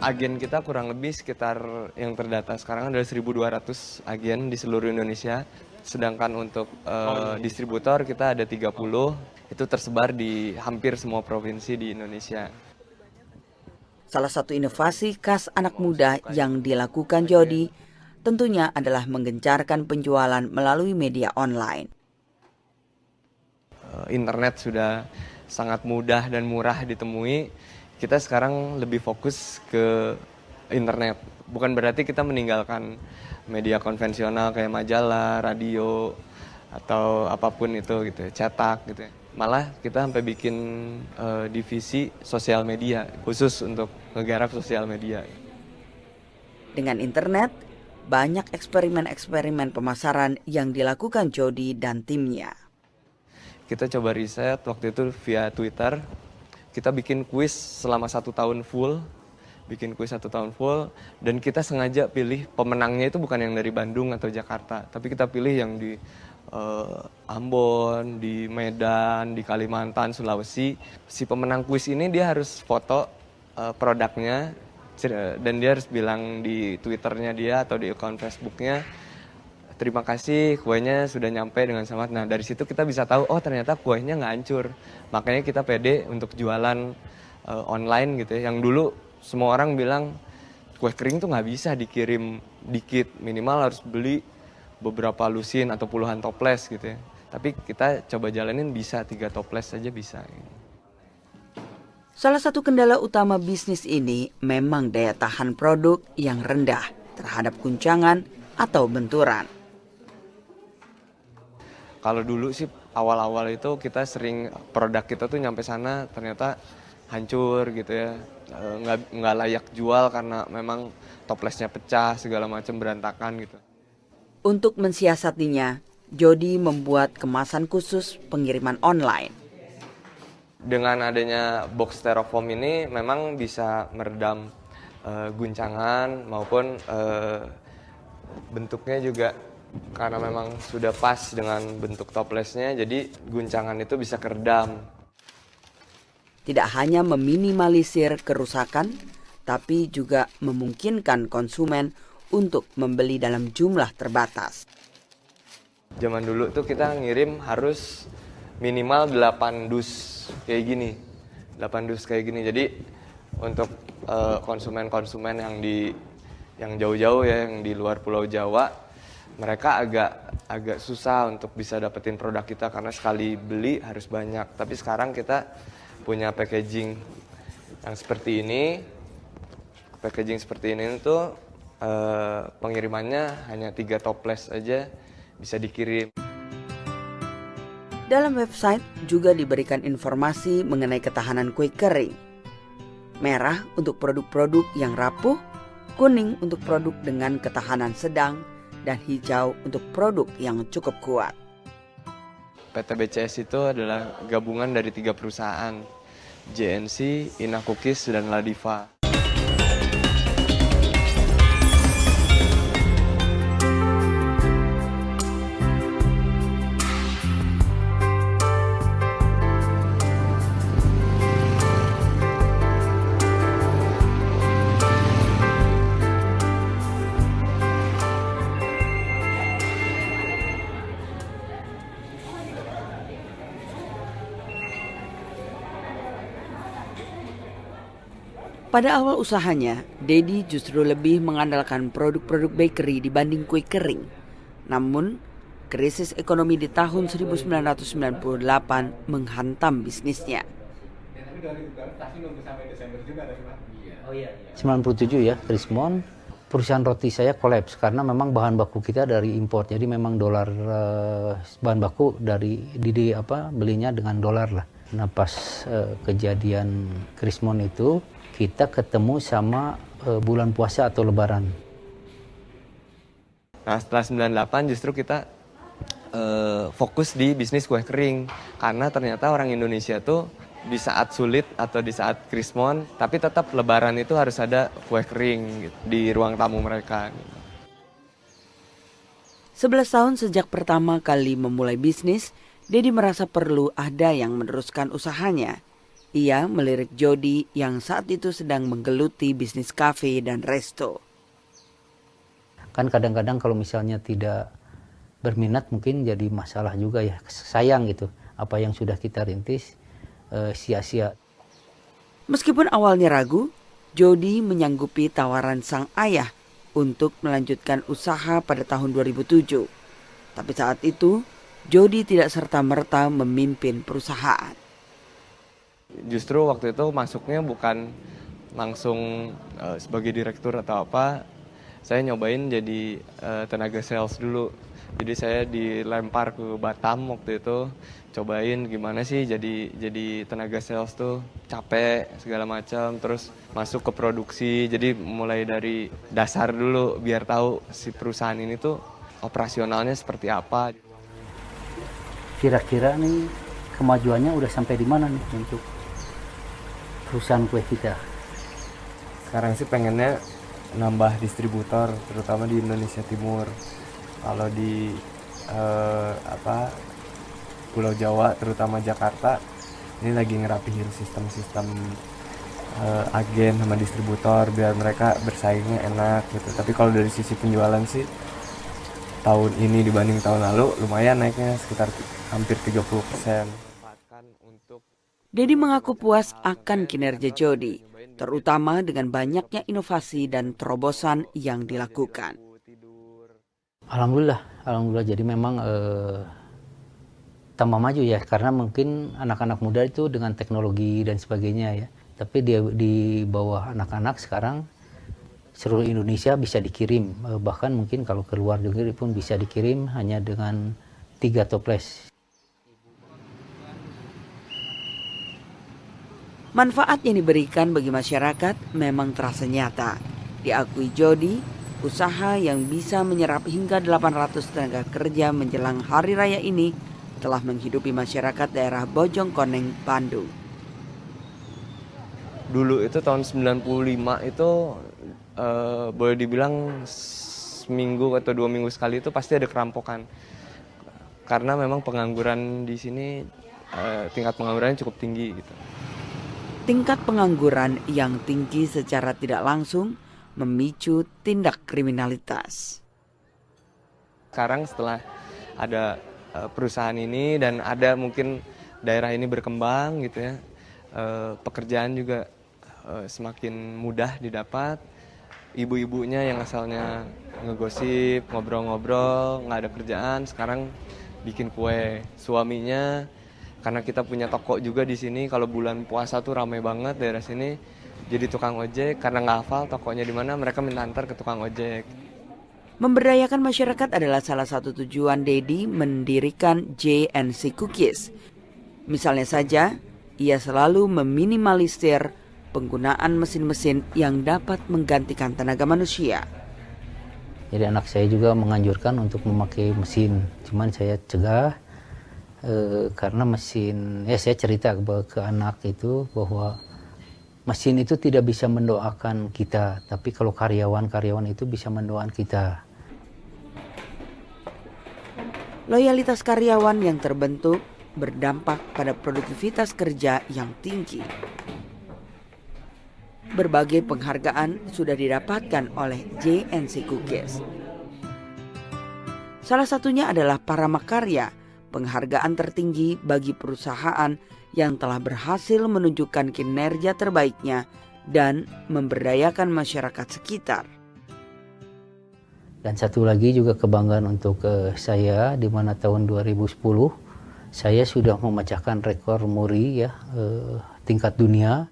Agen kita kurang lebih sekitar yang terdata sekarang adalah 1.200 agen di seluruh Indonesia. Sedangkan untuk distributor kita ada 30, itu tersebar di hampir semua provinsi di Indonesia. Salah satu inovasi khas anak muda yang dilakukan Jody tentunya adalah menggencarkan penjualan melalui media online. Internet sudah sangat mudah dan murah ditemui. Kita sekarang lebih fokus ke internet. Bukan berarti kita meninggalkan media konvensional kayak majalah, radio, atau apapun itu gitu, cetak gitu. Malah kita sampai bikin divisi sosial media khusus untuk ngegarap sosial media. Dengan internet, banyak eksperimen-eksperimen pemasaran yang dilakukan Jody dan timnya. Kita coba riset waktu itu via Twitter. Kita bikin kuis selama 1 tahun full. Dan kita sengaja pilih pemenangnya itu bukan yang dari Bandung atau Jakarta. Tapi kita pilih yang di Ambon, di Medan, di Kalimantan, Sulawesi. Si pemenang kuis ini dia harus foto produknya. Dan dia harus bilang di Twitternya dia atau di akun Facebooknya, terima kasih kuenya sudah nyampe dengan selamat. Nah dari situ kita bisa tahu, oh ternyata kuenya nggak hancur. Makanya kita pede untuk jualan online gitu ya. Yang dulu semua orang bilang kue kering tuh nggak bisa dikirim dikit, minimal harus beli beberapa lusin atau puluhan toples gitu ya. Tapi kita coba jalanin bisa 3 toples saja bisa. Salah satu kendala utama bisnis ini memang daya tahan produk yang rendah terhadap guncangan atau benturan. Kalau dulu sih awal-awal itu kita sering produk kita tuh nyampe sana ternyata hancur gitu ya, nggak layak jual karena memang toplesnya pecah segala macam berantakan gitu. Untuk mensiasatinya, Jody membuat kemasan khusus pengiriman online. Dengan adanya box styrofoam ini memang bisa meredam guncangan maupun bentuknya juga. Karena memang sudah pas dengan bentuk toplesnya, jadi guncangan itu bisa keredam. Tidak hanya meminimalisir kerusakan, tapi juga memungkinkan konsumen untuk membeli dalam jumlah terbatas. Zaman dulu tuh kita ngirim harus minimal 8 dus kayak gini. 8 dus kayak gini. Jadi untuk konsumen-konsumen yang jauh-jauh ya, yang di luar Pulau Jawa, mereka agak susah untuk bisa dapetin produk kita karena sekali beli harus banyak. Tapi sekarang kita punya packaging yang seperti ini. Packaging seperti ini tuh pengirimannya hanya 3 toples aja bisa dikirim. Dalam website juga diberikan informasi mengenai ketahanan kue kering. Merah untuk produk-produk yang rapuh, kuning untuk produk dengan ketahanan sedang, dan hijau untuk produk yang cukup kuat. PT BCS itu adalah gabungan dari 3 perusahaan, JNC, Ina Cookies, dan Ladiva. Pada awal usahanya, Dedi justru lebih mengandalkan produk-produk bakery dibanding kue kering. Namun, krisis ekonomi di tahun 1998 menghantam bisnisnya. 97 ya, Krismon, perusahaan roti saya kolaps karena memang bahan baku kita dari impor. Jadi memang dolar, bahan baku belinya dengan dolar lah. Nah pas kejadian Krismon itu kita ketemu sama bulan puasa atau lebaran. Nah setelah 98 justru kita fokus di bisnis kue kering. Karena ternyata orang Indonesia tuh di saat sulit atau di saat Krismon, tapi tetap lebaran itu harus ada kue kering gitu, di ruang tamu mereka. 11 tahun sejak pertama kali memulai bisnis, Dedi merasa perlu ada yang meneruskan usahanya. Ia melirik Jody yang saat itu sedang menggeluti bisnis kafe dan resto. Kan kadang-kadang kalau misalnya tidak berminat mungkin jadi masalah juga ya. Sayang gitu, apa yang sudah kita rintis sia-sia. Meskipun awalnya ragu, Jody menyanggupi tawaran sang ayah untuk melanjutkan usaha pada tahun 2007. Tapi saat itu, Jody tidak serta-merta memimpin perusahaan. Justru waktu itu masuknya bukan langsung sebagai direktur atau apa. Saya nyobain jadi tenaga sales dulu. Jadi saya dilempar ke Batam waktu itu, cobain gimana sih jadi tenaga sales tuh, capek segala macam, terus masuk ke produksi. Jadi mulai dari dasar dulu biar tahu si perusahaan ini tuh operasionalnya seperti apa. Kira-kira nih kemajuannya udah sampai di mana nih untuk perusahaan kue kita? Sekarang sih pengennya nambah distributor, terutama di Indonesia Timur. Kalau di Pulau Jawa, terutama Jakarta, ini lagi ngerapihin sistem-sistem agen sama distributor biar mereka bersaingnya enak gitu. Tapi kalau dari sisi penjualan sih tahun ini dibanding tahun lalu lumayan naiknya sekitar hampir 30%. Dedi mengaku puas akan kinerja Jody, terutama dengan banyaknya inovasi dan terobosan yang dilakukan. Alhamdulillah. Jadi memang tambah maju ya, karena mungkin anak-anak muda itu dengan teknologi dan sebagainya ya. Tapi di bawah anak-anak sekarang seluruh Indonesia bisa dikirim, bahkan mungkin kalau keluar negeri pun bisa dikirim hanya dengan 3 toples. Manfaat yang diberikan bagi masyarakat memang terasa nyata. Diakui Jody, usaha yang bisa menyerap hingga 800 tenaga kerja menjelang Hari Raya ini telah menghidupi masyarakat daerah Bojongkoneng, Bandung. Dulu itu tahun 95 itu boleh dibilang seminggu atau 2 minggu sekali itu pasti ada kerampokan. Karena memang pengangguran di sini tingkat penganggurannya cukup tinggi gitu. Tingkat pengangguran yang tinggi secara tidak langsung memicu tindak kriminalitas. Sekarang setelah ada perusahaan ini dan ada mungkin daerah ini berkembang gitu ya, pekerjaan juga semakin mudah didapat. Ibu-ibunya yang asalnya ngegosip, ngobrol-ngobrol, nggak ada kerjaan, sekarang bikin kue. Suaminya, karena kita punya toko juga di sini, kalau bulan puasa tuh ramai banget daerah sini, jadi tukang ojek. Karena nggak hafal tokonya di mana, mereka minta antar ke tukang ojek. Memberdayakan masyarakat adalah salah satu tujuan Dedi mendirikan JNC Cookies. Misalnya saja, ia selalu meminimalisir penggunaan mesin-mesin yang dapat menggantikan tenaga manusia. Jadi anak saya juga menganjurkan untuk memakai mesin, cuman saya cegah karena mesin, ya saya cerita ke anak itu bahwa mesin itu tidak bisa mendoakan kita, tapi kalau karyawan itu bisa mendoakan kita. Loyalitas karyawan yang terbentuk berdampak pada produktivitas kerja yang tinggi. Berbagai penghargaan sudah didapatkan oleh JNC Cookies. Salah satunya adalah Paramakarya, penghargaan tertinggi bagi perusahaan yang telah berhasil menunjukkan kinerja terbaiknya dan memberdayakan masyarakat sekitar. Dan satu lagi juga kebanggaan untuk saya, di mana tahun 2010 saya sudah memecahkan rekor muri ya, tingkat dunia.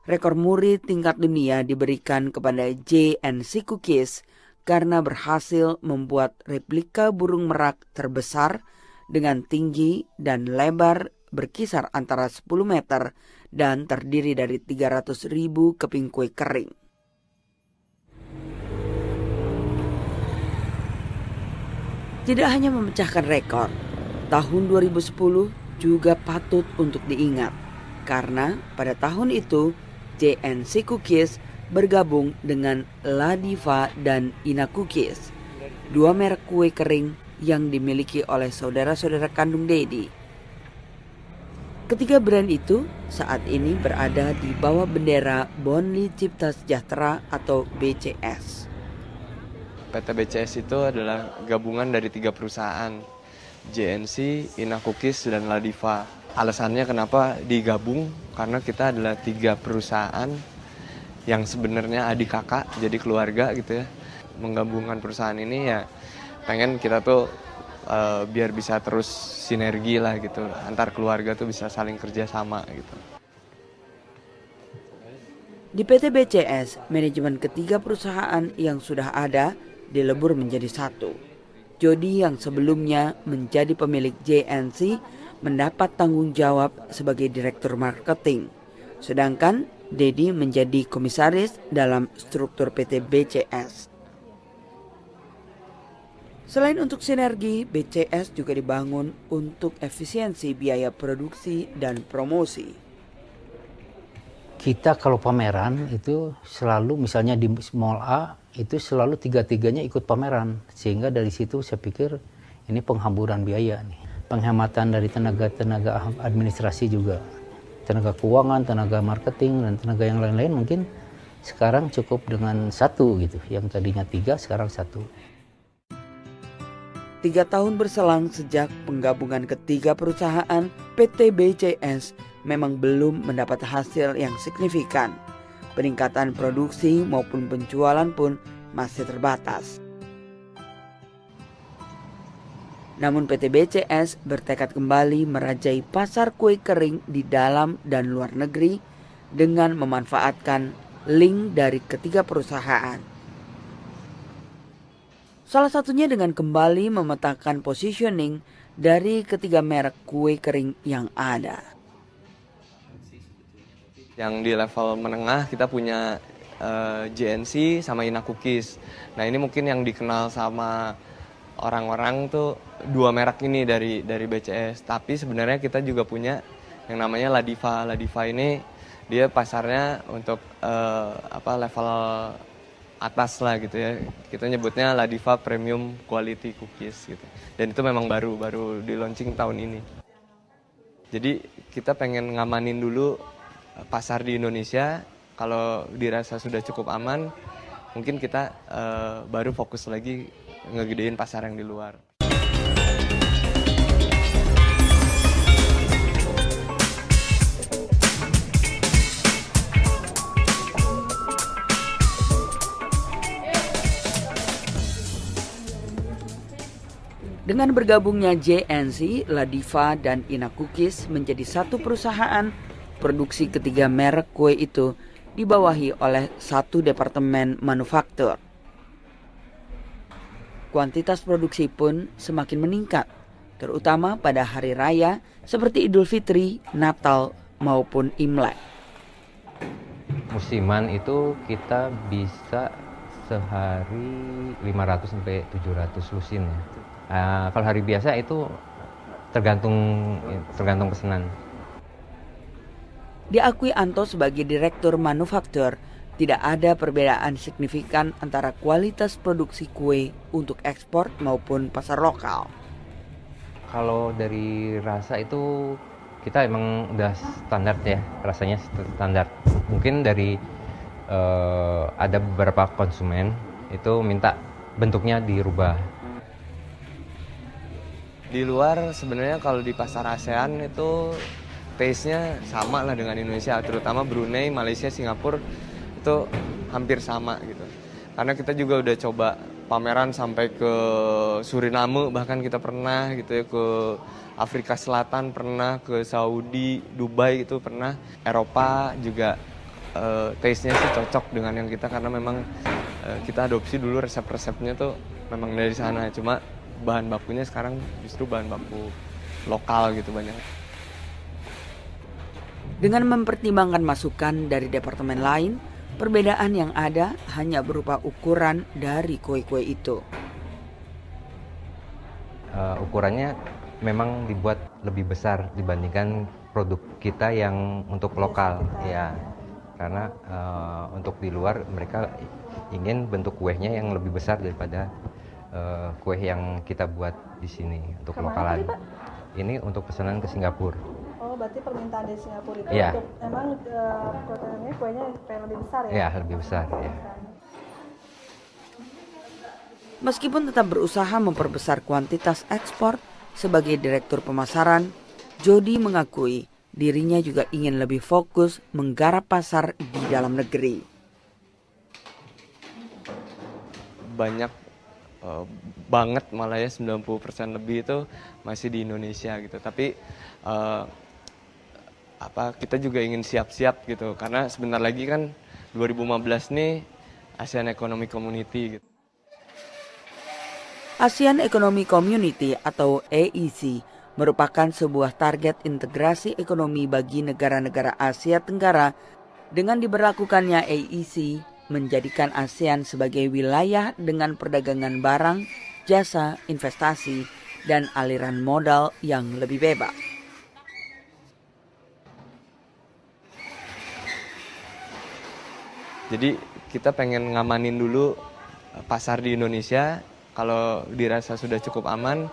Rekor muri tingkat dunia diberikan kepada JNC Cookies karena berhasil membuat replika burung merak terbesar dengan tinggi dan lebar berkisar antara 10 meter dan terdiri dari 300.000 keping kue kering. Tidak hanya memecahkan rekor, tahun 2010 juga patut untuk diingat karena pada tahun itu JNC Cookies bergabung dengan Ladiva dan Ina Cookies, 2 merek kue kering yang dimiliki oleh saudara-saudara kandung Dedi. Ketiga brand itu saat ini berada di bawah bendera Bonli Cipta Sejahtera atau BCS. PT BCS itu adalah gabungan dari 3 perusahaan, JNC, Ina Cookies, dan Ladiva. Alasannya kenapa digabung, karena kita adalah 3 perusahaan yang sebenarnya adik kakak, jadi keluarga gitu ya. menggabungkan perusahaan ini ya pengen kita tuh biar bisa terus sinergi lah gitu, antar keluarga tuh bisa saling kerja sama gitu. Di PT BCS, manajemen ketiga perusahaan yang sudah ada dilebur menjadi satu. Jody yang sebelumnya menjadi pemilik JNC mendapat tanggung jawab sebagai direktur marketing. Sedangkan Dedi menjadi komisaris dalam struktur PT BCS. Selain untuk sinergi, BCS juga dibangun untuk efisiensi biaya produksi dan promosi. Kita kalau pameran itu selalu misalnya di Mall A itu selalu tiga-tiganya ikut pameran, sehingga dari situ saya pikir ini penghamburan biaya nih. Penghematan dari tenaga administrasi juga, tenaga keuangan, tenaga marketing, dan tenaga yang lain-lain mungkin sekarang cukup dengan satu gitu, yang tadinya 3 sekarang 1. 3 tahun berselang sejak penggabungan ketiga perusahaan, PT BCS memang belum mendapat hasil yang signifikan. Peningkatan produksi maupun penjualan pun masih terbatas. Namun PT BCS bertekad kembali merajai pasar kue kering di dalam dan luar negeri dengan memanfaatkan link dari ketiga perusahaan. Salah satunya dengan kembali memetakan positioning dari ketiga merek kue kering yang ada. Yang di level menengah kita punya JNC sama Ina Cookies. Nah ini mungkin yang dikenal sama orang-orang tuh 2 merek ini dari BCS. Tapi sebenarnya kita juga punya yang namanya Ladiva. Ladiva ini dia pasarnya untuk level atas lah gitu ya. Kita nyebutnya Ladiva Premium Quality Cookies gitu. Dan itu memang baru di launching tahun ini. Jadi kita pengen ngamanin dulu pasar di Indonesia. Kalau dirasa sudah cukup aman, mungkin kita baru fokus lagi ngegedein pasar yang di luar. Dengan bergabungnya JNC, Ladiva, dan Ina Cookies menjadi satu perusahaan, produksi ketiga merek kue itu dibawahi oleh satu departemen manufaktur. Kuantitas produksi pun semakin meningkat, terutama pada hari raya seperti Idul Fitri, Natal, maupun Imlek. Musiman itu kita bisa sehari 500 sampai 700 lusin ya. Kalau hari biasa itu tergantung pesanan. Diakui Anto sebagai direktur manufaktur, tidak ada perbedaan signifikan antara kualitas produksi kue untuk ekspor maupun pasar lokal. Kalau dari rasa itu kita emang udah standar ya, rasanya standar. Mungkin dari ada beberapa konsumen itu minta bentuknya dirubah. Di luar sebenarnya kalau di pasar ASEAN itu taste-nya sama lah dengan Indonesia, terutama Brunei, Malaysia, Singapura itu hampir sama gitu. Karena kita juga udah coba pameran sampai ke Suriname, bahkan kita pernah gitu ya, ke Afrika Selatan pernah, ke Saudi, Dubai itu pernah, Eropa juga taste-nya sih cocok dengan yang kita karena memang kita adopsi dulu resep-resepnya tuh memang dari sana, cuma bahan bakunya sekarang justru bahan baku lokal gitu banyak. Dengan mempertimbangkan masukan dari departemen lain, perbedaan yang ada hanya berupa ukuran dari kue-kue itu. Ukurannya memang dibuat lebih besar dibandingkan produk kita yang untuk lokal ya, karena untuk di luar mereka ingin bentuk kuenya yang lebih besar daripada kue yang kita buat di sini untuk lokalan. Ini untuk pesanan ke Singapura. Oh, berarti permintaan dari Singapura itu ya. Untuk emang kuenya kayak lebih besar ya? Ya, lebih besar ya. Meskipun tetap berusaha memperbesar kuantitas ekspor, sebagai direktur pemasaran, Jody mengakui dirinya juga ingin lebih fokus menggarap pasar di dalam negeri. banyak banget, malah ya 90% lebih itu masih di Indonesia gitu. Tapi kita juga ingin siap-siap gitu, karena sebentar lagi kan 2015 nih ASEAN Economic Community gitu. ASEAN Economic Community atau AEC merupakan sebuah target integrasi ekonomi bagi negara-negara Asia Tenggara. Dengan diberlakukannya AEC menjadikan ASEAN sebagai wilayah dengan perdagangan barang, jasa, investasi, dan aliran modal yang lebih bebas. Jadi kita pengen ngamanin dulu pasar di Indonesia. Kalau dirasa sudah cukup aman,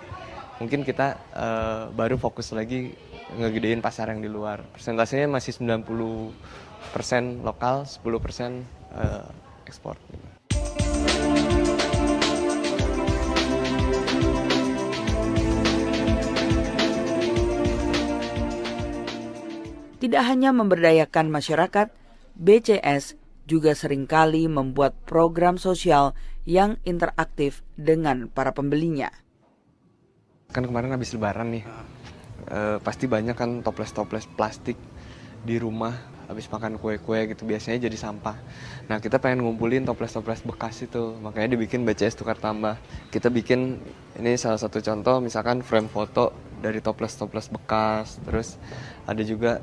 mungkin kita baru fokus lagi ngegedein pasar yang di luar. Persentasenya masih 90% lokal, 10% ekspor. Tidak hanya memberdayakan masyarakat, BCS juga seringkali membuat program sosial yang interaktif dengan para pembelinya. Kan kemarin habis lebaran nih, pasti banyak kan toples-toples plastik di rumah habis makan kue-kue gitu, biasanya jadi sampah. Nah, kita pengen ngumpulin toples-toples bekas itu, makanya dibikin BCS Tukar Tambah. Kita bikin, ini salah satu contoh, misalkan frame foto dari toples-toples bekas, terus ada juga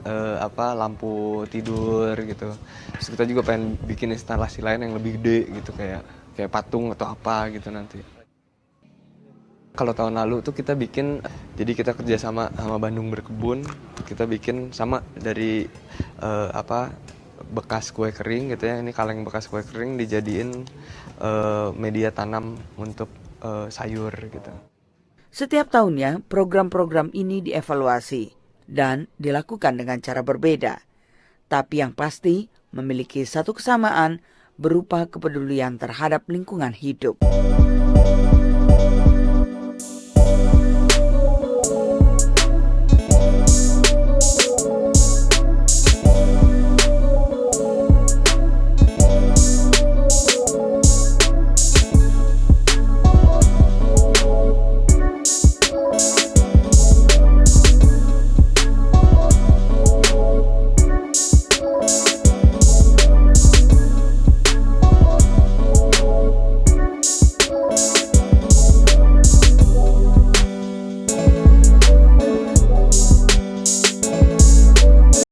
lampu tidur gitu. Terus kita juga pengen bikin instalasi lain yang lebih gede gitu, kayak patung atau apa gitu nanti. Kalau tahun lalu tuh kita bikin, jadi kita kerjasama sama Bandung Berkebun, kita bikin sama dari bekas kue kering gitu ya, ini kaleng bekas kue kering dijadiin media tanam untuk sayur gitu. Setiap tahunnya program-program ini dievaluasi dan dilakukan dengan cara berbeda. Tapi yang pasti memiliki satu kesamaan berupa kepedulian terhadap lingkungan hidup.